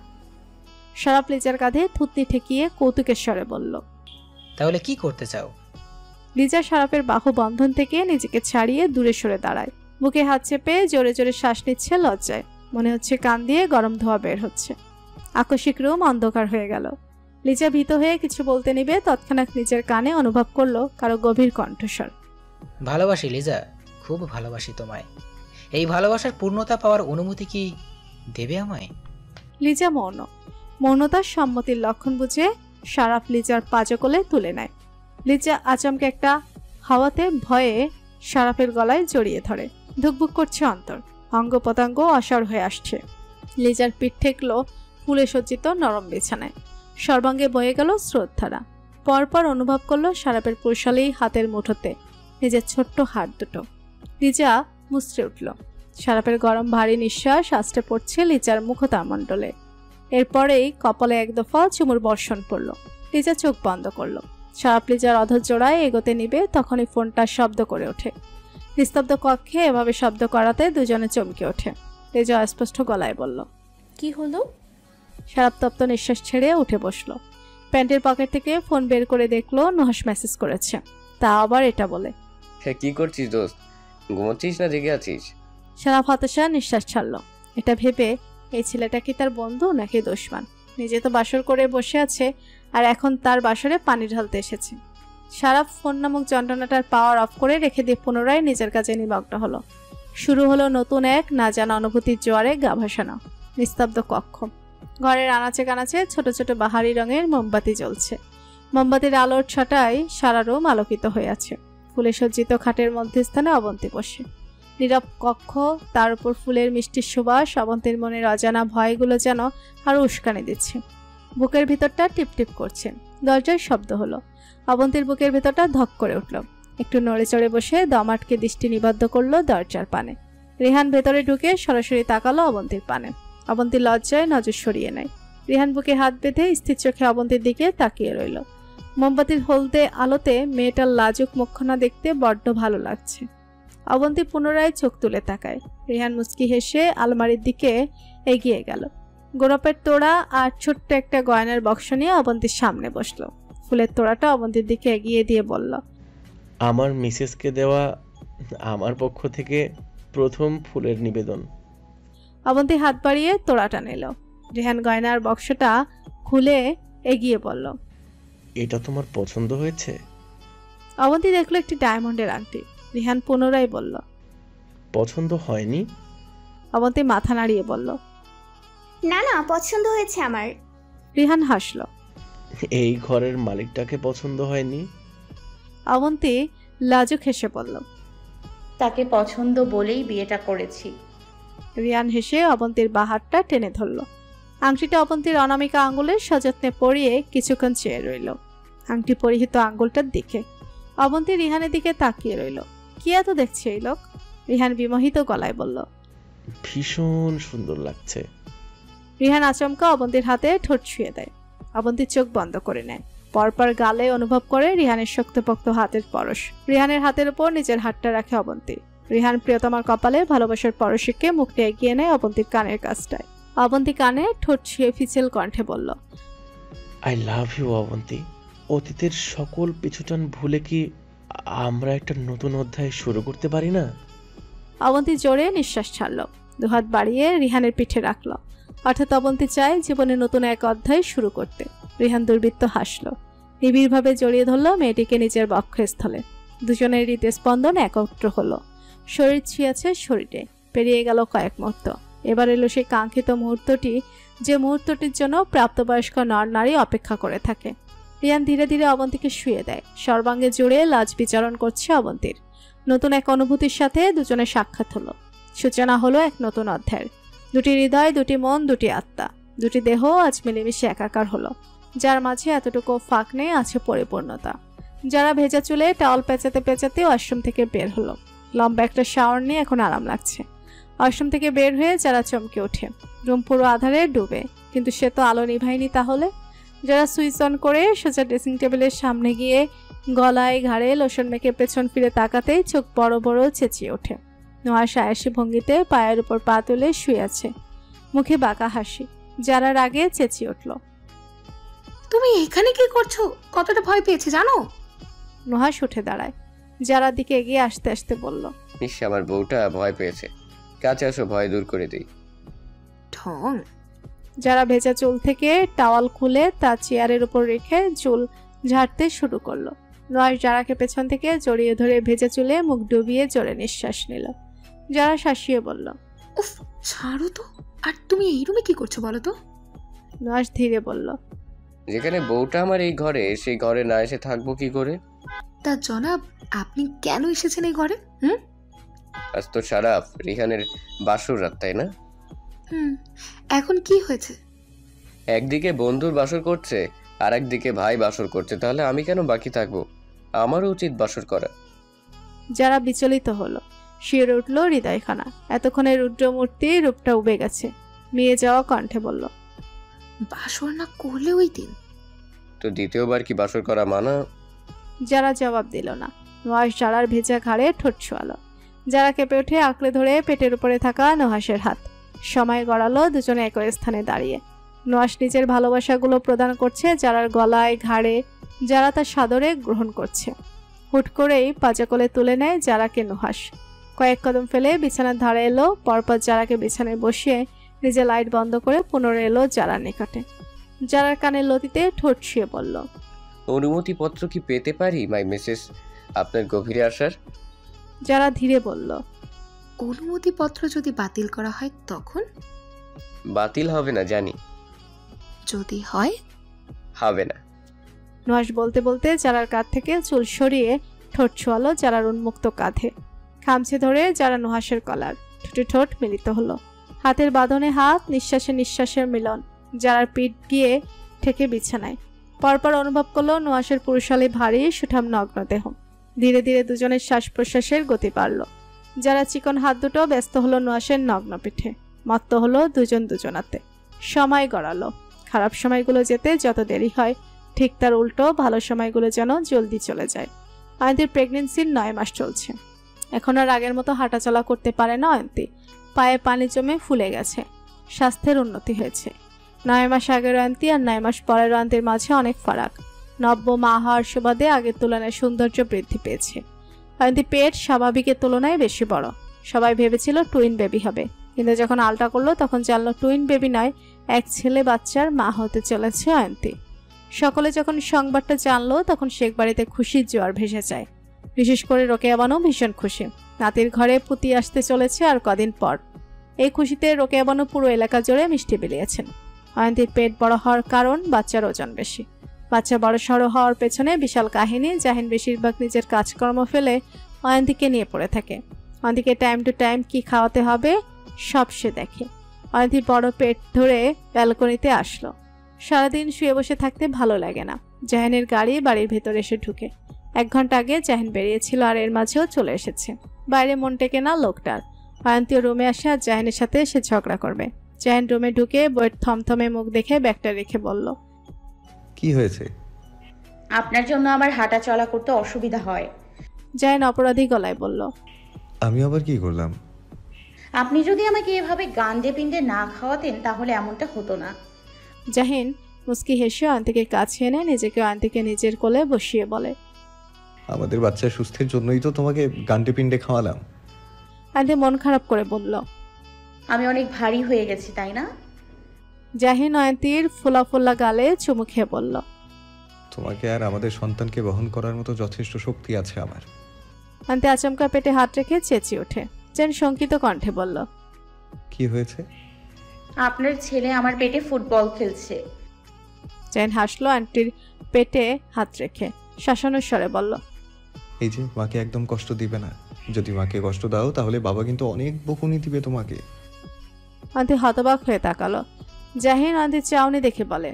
Speaker 4: শারাপ লিজার কাঁধে থুতনি ঠেকিয়ে কৌতুকের স্বরে বলল,
Speaker 6: তাহলে কি করতে চাও?
Speaker 4: লিজা শারাপের বাহু বন্ধন থেকে নিজেকে ছাড়িয়ে দূরে সরে দাঁড়ায়। বুকে হাত চেপে জোরে জোরে শ্বাস নিচ্ছে লজ্জায়। মনে হচ্ছে কান দিয়ে গরম ধোঁয়া বের হচ্ছে। আকস্মিক রুম অন্ধকার হয়ে গেল। লিজা ভীত হয়ে কিছু বলতে নিবে, তৎক্ষণাৎ নিজের কানে অনুভব করলো কারো গভীর কণ্ঠস্বর।
Speaker 6: ভালোবাসি লিজা, খুব ভালোবাসি তোমায়। এই ভালোবাসার পূর্ণতা পাওয়ার অনুমতি কি দেবে আমায়?
Speaker 4: লিজা মৌন। মৌনতার সম্মতির লক্ষণ বুঝে শারাপ লিজার পাজকলে তুলে নেয়। লিজা আচমকে একটা হাওয়াতে ভয়ে শারাপের গলায় জড়িয়ে ধরে। ধুকভুক করছে অন্তর, অঙ্গ পতঙ্গ অসর হয়ে আসছে। লিজার পিঠ ঠেকলো ফুলে সজ্জিত নরম বিছানায়। সর্বাঙ্গে বয়ে গেল স্রোতধারা। পরপর অনুভব করলো শারাপের পুরুষালী হাতের মুঠোতে নিজের ছোট্ট হাত দুটো। লিজা মুচড়ে উঠল। শারাপের গরম ভারী নিঃশ্বাস আস্তে পড়ছে লিজার মুখতামণ্ডলে। এরপরেই কপালে এক দফা চুমুর বর্ষণ পড়ল। লিজা চোখ বন্ধ করলো। শারাপ লিজার অধর জোড়ায় এগোতে নিবে, তখনই ফোনটা শব্দ করে ওঠে। নিস্তব্ধ কক্ষে এভাবে শব্দ করাতে দুজনে চমকে ওঠে। লিজা অস্পষ্ট গলায় বলল,
Speaker 9: কি হলো?
Speaker 4: শারাপ তপ্ত নিঃশ্বাস ছেড়ে উঠে বসলো। প্যান্টের পকেট থেকে ফোন বের করে দেখলো নুহাস মেসেজ করেছে। তা আবার এটা বলে,
Speaker 7: হ্যাঁ কি করছিস দোস্ত? ঘুমোচ্ছিস না জেগে আছিস?
Speaker 4: শারাপ হতাশা নিঃশ্বাস ছাড়লো। এটা ভেবে এই ছেলেটা কি তার বন্ধু নাকি দুশমন? নিজে তো বাসর করে বসে আছে, আর এখন তার বাসরে পানি ঢালতে এসেছে। শারাপ ফোন নামক যন্ত্রণাটার পাওয়ার অফ করে রেখে দিয়ে পুনরায় নিজের কাজে নিমগ্ন হলো। শুরু হলো নতুন এক না জানা অনুভূতির জোয়ারে গা ভাসানো। নিস্তব্ধ কক্ষ। ঘরের আনাচে কানাচে ছোট ছোট বাহারি রঙের মোমবাতি জ্বলছে। মোমবাতির আলোর ছটায় সারা রুম আলোকিত হয়ে আছে। ফুলে সজ্জিত খাটের মধ্যস্থানে অবন্তী বসে। নীরব কক্ষ, তার উপর ফুলের মিষ্টি সুবাস। অবন্তীর মনের অজানা ভয়গুলো যেন আরো উস্কানি দিচ্ছে। বুকের ভিতরটা টিপটিপ করছে। দরজায় শব্দ হলো। অবন্তীর বুকের ভিতরটা ধক করে উঠল। একটু নড়ে চড়ে বসে দম আটকে দৃষ্টি নিবদ্ধ করলো দরজার পানে। রেহান ভেতরে ঢুকে সরাসরি তাকালো অবন্তীর পানে। অবন্তী লজ্জায় নজর সরিয়ে নেয়। রেহান বুকে হাত বেঁধে স্থির চোখে অবন্তীর দিকে তাকিয়ে রইল। মোমবাতির হলদে আলোতে মেয়েটার লাজুক মুখখানা দেখতে বড্ড ভালো লাগছে। অবন্তী পুনরায় চোখ তুলে তাকায়। রেহান মুচকি হেসে আলমারির দিকে এগিয়ে গেল। গোলাপের তোড়া আর ছোট্ট একটা গয়নার বক্স নিয়ে অবন্তীর সামনে বসলো। ফুলের তোড়াটা অবন্তীর দিকে এগিয়ে দিয়ে বলল,
Speaker 10: আমার মিসেসকে দেওয়া আমার পক্ষ থেকে প্রথম ফুলের নিবেদন।
Speaker 4: অবন্তী হাত বাড়িয়ে তোড়াটা নিল। রেহান গয়নার বক্সটা খুলে এগিয়ে বলল,
Speaker 10: এটা তোমার পছন্দ হয়েছে?
Speaker 4: অবন্তী দেখলো একটি ডায়মন্ডের আংটি। রেহান পুনরায় বলল,
Speaker 10: পছন্দ হয়নি?
Speaker 4: অবন্তী মাথা নাড়িয়ে বলল,
Speaker 12: না না, পছন্দ হয়েছে আমার।
Speaker 4: রেহান হাসল।
Speaker 10: এই ঘরের মালিকটাকে পছন্দ হয়নি?
Speaker 4: অবন্তী লাজুক হেসে বলল,
Speaker 2: তাকে পছন্দ বলেই বিয়েটা করেছি।
Speaker 4: রিয়ান হেসে অবন্তীর বাহারটা টেনে ধরল। আংটিটা অবন্তীর অনামিকা আঙ্গুলে সযত্নে পরিয়ে কিছুক্ষণ চেয়ে রইল আংটি পরিহিত আঙ্গুলটার দিকে। অবন্তী রিহানের দিকে তাকিয়ে রইল। কি এত দেখছে এই লোক? রিহান বিমোহিত গলায় বলল,
Speaker 10: ভীষণ সুন্দর লাগছে।
Speaker 4: রিহান আচমকা অবন্তীর হাতে ঠোঁট ছুঁয়ে দেয়। অবন্তী চোখ বন্ধ করে নেয়। পরপর গালে অনুভব করে রিহানের শক্তপোক্ত হাতের পরশ। রিহানের হাতের উপর নিজের হাতটা রাখে অবন্তী। রিহান প্রিয়তমার কপালে ভালোবাসার পরশকে মুখটা এগিয়ে নেয় অবন্তীর কানের কাছটায়। অবন্তী কানে ঠোঁট ছুঁয়ে ফিচেল কণ্ঠে বলল,
Speaker 10: আই লাভ ইউ অবন্তী। অতীতের সকল পিছুটান ভুলে কি আমরা একটা নতুন অধ্যায় শুরু করতে পারি না?
Speaker 4: অবন্তী জোরে নিঃশ্বাস ছাড়ল। দুহাত বাড়িয়ে রিহানের পিঠে রাখল। অর্থাৎ অবন্তী চায় জীবনে নতুন এক অধ্যায় শুরু করতে। রিহান দুর্বৃত্ত হাসল। নিবিড়ভাবে জড়িয়ে ধরল মেয়েটিকে নিজের বক্ষস্থলে। দুজনের হৃদস্পন্দন একত্র হলো। শরীর ছুঁয়েছে শরীরে। পেরিয়ে গেল কয়েক মুহূর্ত। এবার এলো সেই কাঙ্ক্ষিত মুহূর্তটি, যে মুহূর্তটির জন্য প্রাপ্তবয়স্ক নর নারী অপেক্ষা করে থাকে। রিয়ান ধীরে ধীরে অবন্তীকে শুয়ে দেয়। সর্বাঙ্গে জুড়ে লাজ বিচরণ করছে অবন্তীর। নতুন এক অনুভূতির সাথে দুজনের সাক্ষাৎ হলো। সূচনা হলো এক নতুন অধ্যায়ের। দুটি হৃদয়, দুটি মন, দুটি আত্মা, দুটি দেহ আজ মিলেমিশে একাকার হলো। যার মাঝে এতটুকু ফাঁক নেই, আছে পরিপূর্ণতা। যারা ভেজা চুলে টাওয়াল পেঁচাতে পেঁচাতে ওয়াশরুম থেকে বের হলো। লম্বা একটা শাওয়ার নিয়ে এখন আরাম লাগছে। ওয়াশরুম থেকে বের হয়ে যারা চমকে ওঠে। রুম পুরো আধারে ডুবে, কিন্তু সে তো আলো নিভায়নি। তাহলে যারা সুইচ অন করে সোজা ড্রেসিং টেবিলের সামনে গিয়ে গলায় ঘাড়ে লোশন মেখে পেছন ফিরে তাকাতেই চোখ বড় বড় চেঁচিয়ে ওঠে। নোয়া সায়াসী ভঙ্গিতে পায়ের উপর পা তুলে শুয়ে আছে, মুখে বাঁকা হাসি। যারা রাগে চেঁচিয়ে উঠল,
Speaker 8: তুমি এখানে কি করছো? কতটা ভয় পেয়েছে জানো?
Speaker 4: নুহাস উঠে দাঁড়ায়। যারা দিকে এগিয়ে আসতে আসতে বলল,
Speaker 7: ইস, আমার বউটা ভয় পেয়েছে, কাছে আসো, ভয় দূর করে দিই।
Speaker 8: ঠং।
Speaker 4: যারা ভেজা চুল থেকে টাওয়াল খুলে তার চেয়ারের উপর রেখে চুল ঝাড়তে শুরু করলো। নুহাস যারাকে পেছন থেকে জড়িয়ে ধরে ভেজা চুলে মুখ ডুবিয়ে জোরে নিঃশ্বাস নিল। যারা শাসিয়ে বলল,
Speaker 8: উফ, ছাড়ো তো। আর তুমি এই রুমে কি করছো বলো তো?
Speaker 4: নুহাস ধীরে বলল,
Speaker 7: যেখানে বউটা আমার এই ঘরে, সেই ঘরে না এসে থাকবো কি করে?
Speaker 8: তা জনাব, আপনি কেন এসেছেন এই ঘরে?
Speaker 7: আজ তো শারাফ রিহানের বাসর রাত, তাই না?
Speaker 8: এখন কি হয়েছে?
Speaker 7: একদিকে বন্ধুর বাসর করছে, আর একদিকে ভাই বাসর করছে, তাহলে আমি কেন বাকি থাকবো? আমারও উচিত বাসর করা।
Speaker 4: যারা বিচলিত হলো, শিউরে উঠল হৃদয়খানা। এতক্ষণে রুদ্রমূর্তি রূপটা উবে গেছে। মেয়ে যাওয়া কণ্ঠে বলল,
Speaker 8: বাসর না করলে ওই দিন
Speaker 7: তো দ্বিতীয়বার কি বাসর করা মানা?
Speaker 4: যারা জবাব দিল না। নুহাস যারার ভেজা ঘাড়ে ঠোঁট ছোঁয়ালো। যারা কেঁপে উঠে আঁকড়ে ধরে পেটের উপরে থাকা নুহাসের হাত। সময় গড়ালো দুজনে একই স্থানে দাঁড়িয়ে। নুহাস নিজের ভালোবাসাগুলো প্রদান করছে যারার গলায় ঘাড়ে, যারা তার সাদরে গ্রহণ করছে। হুট করেই পাজা কোলে তুলে নেয় যারাকে নুহাস। কয়েক কদম ফেলে বিছানার ধারে এলো। পরপর যারাকে বিছানায় বসিয়ে নিজে লাইট বন্ধ করে পুনরায় এলো যারার নিকটে। যারার কানের লতিতে ঠোঁট ছুঁয়ে বলল,
Speaker 7: অনুমতিপত্র কি পেতে পারি মাই মিসেস আপনার গভীরে আসার?
Speaker 4: যারা ধীরে বলল,
Speaker 8: অনুমতিপত্র যদি বাতিল করা হয় তখন?
Speaker 7: বাতিল হবে না জানি।
Speaker 8: যদি হয়?
Speaker 7: হবে না।
Speaker 4: নুহাস বলতে বলতে যারার কাঁধ থেকে চুল সরিয়ে ঠোঁট ছোঁয়ালো যারার উন্মুক্ত কাঁধে। খামছে ধরে যারা নুহাসের কলার। ঠোঁটে ঠোঁট মিলিত হলো। হাতের বাঁধনে হাত, নিঃশ্বাসে নিঃশ্বাসের মিলন। যারার পিঠ গিয়ে ঠেকে বিছানায়। পরপর অনুভব করলো নুহাসের পুরুষালী ভারী সুঠাম নগ্ন দেহ। ধীরে ধীরে দুজনের শ্বাস প্রশ্বাসের গতি বাড়ল। যারা চিকন হাত দুটো ব্যস্ত হলো নুহাসের নগ্ন পিঠে। মত্ত হলো দুজন দুজনাতে। সময় গড়ালো। খারাপ সময়গুলো যেতে যত দেরি হয়, ঠিক তার উল্টো ভালো সময়গুলো যেন জলদি চলে যায়। অয়ন্তীর প্রেগনেন্সির 9 মাস চলছে। এখন আর আগের মতো হাঁটাচলা করতে পারে না অয়ন্তী। পায়ে পানি জমে ফুলে গেছে। স্বাস্থ্যের উন্নতি হয়েছে। 9 মাস আগের অয়ন্তী আর 9 মাস পরের অয়ন্তীর মাঝে অনেক ফারাক। নব্য মা হওয়ার সুবাদে আগের তুলনায় সৌন্দর্য বৃদ্ধি পেয়েছে। অয়ন্তী পেট স্বাভাবিকের তুলনায় বেশি বড়। সবাই ভেবেছিল টুইন বেবি হবে, কিন্তু যখন আলট্রা করলো তখন জানলো টুইন বেবি নয়, এক ছেলে বাচ্চার মা হতে চলেছে অয়ন্তী। সকলে যখন সংবাদটা জানলো তখন শেখ বাড়িতে খুশির জোয়ার ভেসে যায়। বিশেষ করে রোকেয়া বানু ভীষণ খুশি। নাতির ঘরে পুতি আসতে চলেছে আর কদিন পর। এই খুশিতে রোকেয়া বানু পুরো এলাকা জুড়ে মিষ্টি বিলিয়েছেন। অয়ন্তীর পেট বড় হওয়ার কারণ বাচ্চার ওজন বেশি। বাচ্চা বড় সড়ো হওয়ার পেছনে বিশাল কাহিনী। জাহিন বেশিরভাগ নিজের কাজকর্ম ফেলে অয়ন্তীকে নিয়ে পড়ে থাকে। অয়ন্তীকে টাইম টু টাইম কি খাওয়াতে হবে সব সে দেখে। অয়ন্তী বড় পেট ধরে ব্যালকনিতে আসলো। সারাদিন শুয়ে বসে থাকতে ভালো লাগে না। জাহিনের গাড়ি বাড়ির ভেতরে এসে ঢুকে। 1 ঘন্টা আগে জাহিন বেরিয়েছিল আর এর মাঝেও চলে এসেছে। বাইরে মন টেকে না লোকটার। অয়ন্তী রুমে আসে আর জাহিনের সাথে সে ঝগড়া করবে। জাহিন রুমে ঢুকে বইয়ের থমথমে মুখ দেখে ব্যাগটা রেখে বলল,
Speaker 3: কি হয়েছে?
Speaker 2: আপনার জন্য আমার হাঁটা চলা করতে অসুবিধা হয়।
Speaker 4: জাহিন অপরাধী গলায় বলল,
Speaker 3: আমি আবার কি করলাম?
Speaker 2: আপনি যদি আমাকে এভাবে গান্ডে পিণ্ডে না খাওয়াতেন তাহলে এমনটা হতো না।
Speaker 4: জাহিন মুস্কি হেসে অয়ন্তীকে কাছে এনে নিজেকে অয়ন্তীকে নিজের কোলে বসিয়ে বলে,
Speaker 3: আমাদের বাচ্চার সুস্থের জন্যই তো তোমাকে গান্ডে পিণ্ডে খাওয়ালাম।
Speaker 4: অয়ন্তী মন খারাপ করে বলল,
Speaker 2: আমি অনেক ভারী হয়ে গেছি তাই না?
Speaker 4: জাহিন অয়ন্তীর ফোলা ফোলা গালে চুমু খেয়ে বলল,
Speaker 3: তোমাকে আর আমাদের সন্তানকে বহন করার মতো যথেষ্ট শক্তি আছে আমার।
Speaker 4: অয়ন্তী আচমকা পেটে হাত রেখে চেঁচিয়ে ওঠে। জাহিন শঙ্কিত কণ্ঠে বলল,
Speaker 3: কি হয়েছে?
Speaker 2: আপনার ছেলে আমার পেটে ফুটবল খেলছে।
Speaker 4: জাহিন হাসলো আন্টির পেটে হাত রেখে শাসানোর স্বরে বলল,
Speaker 3: এই যে মাকে একদম কষ্ট দিবে না। যদি মাকে কষ্ট দাও তাহলে বাবা কিন্তু অনেক বকুনি দিবে তোমাকে।
Speaker 4: আন্টি হতবাক হয়ে তাকালো। জাহিন আন্টির চাউনি দেখে বলে,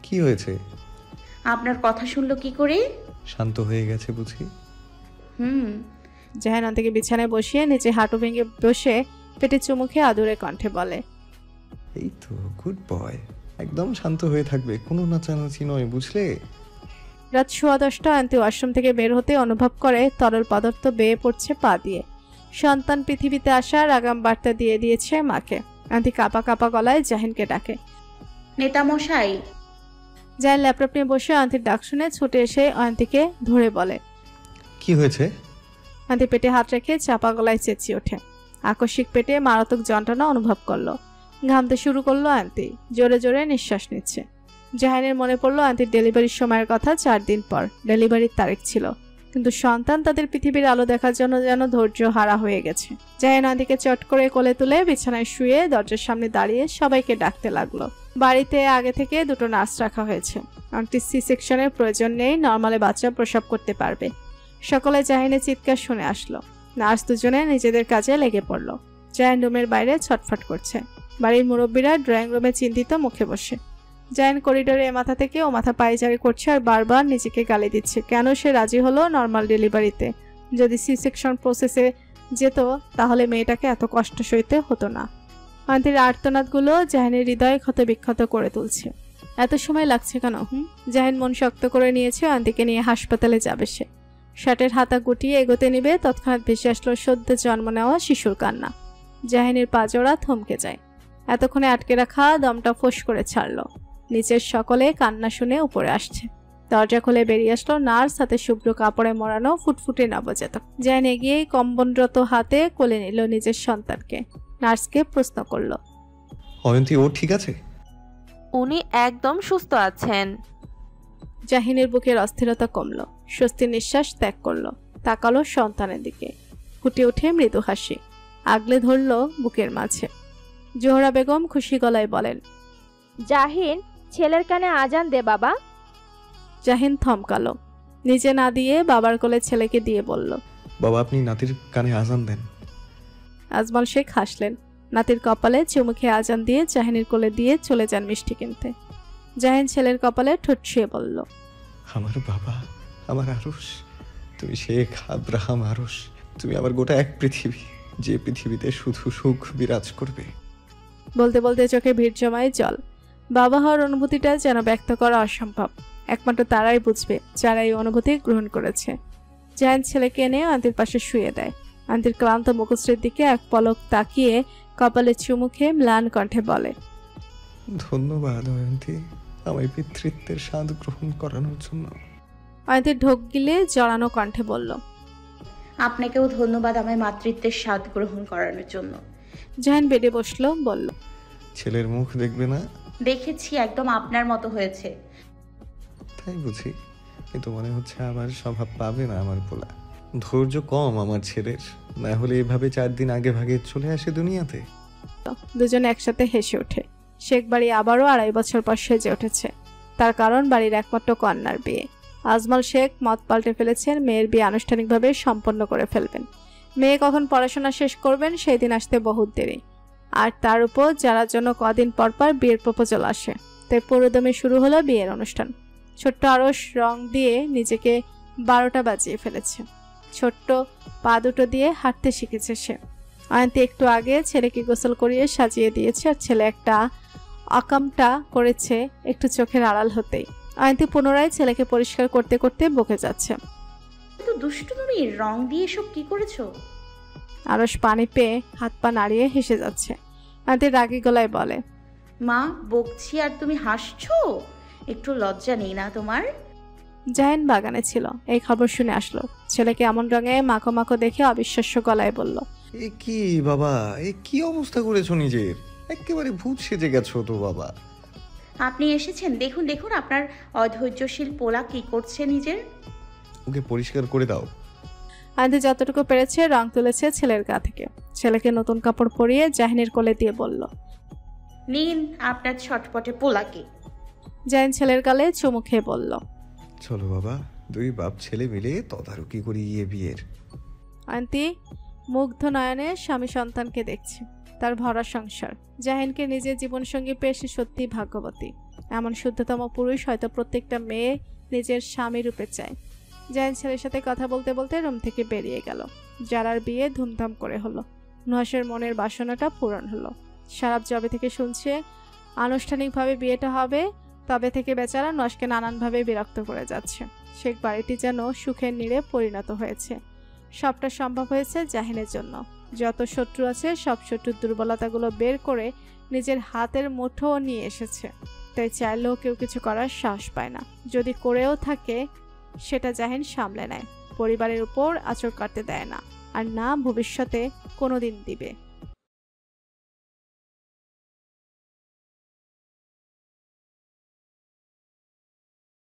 Speaker 3: কি হয়েছে?
Speaker 2: আপনার কথা শুনলো কি করে?
Speaker 3: শান্ত হয়ে গেছে বুঝি?
Speaker 4: জাহিন আন্টিকে বিছানায় বসিয়ে নিচে হাঁটু ভেঙে বসে পেটে চুমু খেয়ে আদুরে কণ্ঠে বলে,
Speaker 3: এই তো গুড বয়, একদম শান্ত হয়ে থাকবে, কোনো নাচানাচি নয়, বুঝলে?
Speaker 4: রাত 10:15 আন্টি ওয়াশরুম থেকে বের হতে অনুভব করে তরল পদার্থ বেয়ে পড়ছে পা দিয়ে। সন্তান পৃথিবীতে আসার আগাম বার্তা দিয়ে দিয়েছে মাকে। আন্টি কাঁপা কাঁপা গলায় জাহিনকে ডাকে,
Speaker 2: নেতামশাই।
Speaker 4: জাহিন ল্যাপটপ নিয়ে বসে আন্টির ডাক শুনে ছুটে এসে আন্টিকে ধরে বলে,
Speaker 3: কি হয়েছে?
Speaker 4: আন্টি পেটে হাত রেখে চাপা গলায় চেঁচিয়ে ওঠে। আকস্মিক পেটে মারাত্মক যন্ত্রণা অনুভব করলো। ঘামতে শুরু করলো আন্টি। জোরে জোরে নিঃশ্বাস নিচ্ছে। জাহিনের মনে পড়লো আন্টির ডেলিভারির সময়ের কথা। 4 দিন পর ডেলিভারির তারিখ ছিল, কিন্তু সন্তান তাদের পৃথিবীর আলো দেখার জন্য যেন ধৈর্য হারা হয়ে গেছে। জাহিন আন্টিকে চট করে কোলে তুলে বিছানায় শুয়ে দরজার সামনে দাঁড়িয়ে সবাইকে ডাকতে লাগলো। বাড়িতে আগে থেকে 2টো নার্স রাখা হয়েছে। আন্টির সি সেকশনের প্রয়োজন নেই, নর্মালে বাচ্চা প্রসব করতে পারবে। সকলে জাহিনের চিৎকার শুনে আসলো। নার্স দুজনে নিজেদের কাজে লেগে পড়লো। জাহিন রুমের বাইরে ছটফট করছে। বাড়ির মুরব্বীরা ড্রয়িং রুমে চিন্তিত মুখে বসে। জাহিন করিডোরে এ মাথা থেকে ও মাথা পায়চারি করছে আর বারবার নিজেকে গালি দিচ্ছে। কেন সে রাজি হলো নর্মাল ডেলিভারিতে? যদি সি সেকশন প্রসেসে যেত তাহলে মেয়েটাকে এত কষ্ট সইতে হতো না। আন্টির আর্তনাদগুলো জাহিনের হৃদয় ক্ষতবিক্ষত করে তুলছে। এত সময় লাগছে কেন? জাহিন মন শক্ত করে নিয়েছে, আন্টিকে নিয়ে হাসপাতালে যাবে সে। শার্টের হাতা গুটিয়ে এগোতে নিবে, তৎক্ষণাৎ ভেসে আসলো সদ্য জন্ম নেওয়া শিশুর কান্না। জাহিনের পাজোড়া থমকে যায়। এতক্ষণে আটকে রাখা দমটা ফোঁস করে ছাড়লো। নিচের সকলে কান্না শুনে উপরে আসছে। দরজা খুলে বেরিয়ে আসলো নার্স, হাতে শুভ্র কাপড়ে মোড়ানো ফুটফুটে নবজাতক। জাহিন এগিয়ে কম্বনরত হাতে কোলে নিল নিজের সন্তানকে। নার্সকে প্রশ্ন করলো,
Speaker 3: অয়ন্তী ও ঠিক আছে?
Speaker 11: উনি একদম সুস্থ আছেন।
Speaker 4: জাহিনের বুকের অস্থিরতা কমলো। স্বস্তির নিঃশ্বাস ত্যাগ করলো। তাকালো সন্তানের দিকে। ফুটে ওঠে মৃদু হাসি। আগলে ধরলো বুকের মাঝে। জোহরা বেগম খুশি গলায় বলেন,
Speaker 13: জাহিন, ছেলের কানে আজান দে বাবা।
Speaker 4: জাহিন থমকালো। নিজে না দিয়ে বাবার কোলে ছেলেকে দিয়ে বলল,
Speaker 3: বাবা আপনি নাতির কানে আজান দেন।
Speaker 4: আজমল শেখ হাসলেন। নাতির কপালে চুমু খেয়ে আজান দিয়ে জাহিনের কোলে দিয়ে চলে যান মিষ্টি কিনতে। জাহিন ছেলের কপালে ঠোঁট ছুঁয়ে বলল,
Speaker 3: আমার বাবা, আমার আরশ, তুমি শেখ আব্রাহাম আরশ, তুমি আমার গোটা এক পৃথিবী, যে পৃথিবীতে শুধু সুখ বিরাজ করবে।
Speaker 4: বলতে বলতে চোখে ভিড় জমায় জল। বাবা হওয়ার অনুভূতিটা যেন ব্যক্ত করা অসম্ভব। একমাত্র তারাই বুঝবে যারা এই অনুভূতি গ্রহণ করেছে। জাহিন ছেলেকে এনে আন্টির পাশে শুয়ে দেয়। আন্টির ক্লান্ত মুখশ্রীর দিকে এক পলক তাকিয়ে কপালে চুমু খেয়ে ম্লান কণ্ঠে বলে,
Speaker 3: ধন্যবাদ অয়ন্তী, আমায় পিতৃত্বের স্বাদ গ্রহণ করানোর জন্য।
Speaker 4: অয়ন্তী ঢোক গিলে জড়ানো কণ্ঠে বলল।
Speaker 2: আপনাকেও ধন্যবাদ আমায় মাতৃত্বের স্বাদ গ্রহণ করানোর জন্য।
Speaker 4: জাহিন বেডে বসলো, বলল।
Speaker 3: ছেলের মুখ দেখবে না?
Speaker 2: দেখেছি, একদম আপনার মতো হয়েছে।
Speaker 3: তাই বুঝি, কিন্তু মনে হচ্ছে আমার স্বভাব পাবে না আমার পোলা। ধৈর্য কম আমার ছেলের, না হলে এভাবে 4 দিন আগে ভাগে চলে আসে দুনিয়াতে।
Speaker 4: দুজনে একসাথে হেসে ওঠে। শেখ বাড়ি আবারও 2.5 বছর পর সেজে উঠেছে। তার কারণ বাড়ির একমাত্র কন্যার বিয়ে। আজমল শেখ মত পাল্টে ফেলেছেন, মেয়ের বিয়ে আনুষ্ঠানিকভাবে সম্পন্ন করে ফেলবেন। মেয়ে কখন পড়াশোনা শেষ করবেন সেই দিন আসতে বহুত দেরি। আর তার উপর যারা জন্য কদিন পর পর বিয়ের প্রপোজাল আসে, তাই পুরোদমে শুরু হলো বিয়ের অনুষ্ঠান। ছোট্ট আরশ রং দিয়ে নিজেকে 12টা বাজিয়ে ফেলেছে। ছোট্ট পা দুটো দিয়ে হাঁটতে শিখেছে সে। অয়ন্তী একটু আগে ছেলেকে গোসল করিয়ে সাজিয়ে দিয়েছে, আর ছেলে একটা আকামটা করেছে একটু চোখের আড়াল হতেই। অয়ন্তী পুনরায় ছেলেকে পরিষ্কার করতে করতে বকে যাচ্ছে।
Speaker 2: তো দুষ্টু তুমি, রং দিয়ে সব কি করেছো?
Speaker 4: আরশ পানি পেয়ে হাত পা নাড়িয়ে হেসে যাচ্ছে। অয়ন্তী রাগী গলায় বলে,
Speaker 2: মা বকছি আর তুমি হাসছো? একটু লজ্জা নেই না তোমার?
Speaker 4: জাহিন বাগানে ছিল, এই খবর শুনে আসলো। ছেলেকে এমন রঙে মাখো মাখো দেখে অবিশ্বাস্য গলায় বলল,
Speaker 3: এ কি বাবা, এ কি অবস্থা করেছো নিজের? একেবারে ভূত সেজে গেছো তো বাবা।
Speaker 2: আপনি এসেছেন, দেখুন দেখুন আপনার অধৈর্যশীল পোলা কি করছে নিজের।
Speaker 3: ওকে পরিষ্কার করে দাও।
Speaker 4: অয়ন্তী যতটুকু পেরেছে রং তুলেছে ছেলের গা থেকে। ছেলেকে নতুন কাপড় পরিয়ে জাহিনের কোলে দিয়ে বলল,
Speaker 2: নিন আপনার ছটপটে পোলাকে।
Speaker 4: জাহিন ছেলের গালে চুমু খেয়ে বলল,
Speaker 3: চলো বাবা, 2 বাপ ছেলে মিলে তদারকি করি গিয়ে বিয়ের।
Speaker 4: অয়ন্তী মুগ্ধ নয়নে স্বামী সন্তানকে দেখছে, তার ভরা সংসার। জাহিনকে নিজের জীবনসঙ্গী পেয়ে সে সত্যি ভাগ্যবতী। এমন শুদ্ধতম পুরুষ হয়তো প্রত্যেকটা মেয়ে নিজের স্বামী রূপে চায়। জাহিন ছেলের সাথে কথা বলতে বলতে রুম থেকে বেরিয়ে গেল। যারার বিয়ে ধুমধাম করে হলো। নুহাসের মনের বাসনাটা পূরণ হলো। সারাপ জবে থেকে শুনছে আনুষ্ঠানিকভাবে বিয়েটা হবে, তবে থেকে বেচারা নুহাসকে নানানভাবে বিরক্ত করে যাচ্ছে। শেখ বাড়িটি যেন সুখের নীড়ে পরিণত হয়েছে। সবটা সম্ভব হয়েছে জাহিনের জন্য। যত শত্রু আছে সব শত্রুর দুর্বলতাগুলো বের করে নিজের হাতের মুঠো নিয়ে এসেছে। তাই চাইলেও কেউ কিছু করার সাহস পায় না। যদি করেও থাকে সেটা জাহিন সামলে নেয়, পরিবারের উপর আঁচড় কাটতে দেয় না, আর না ভবিষ্যতে কোনোদিন দিবে।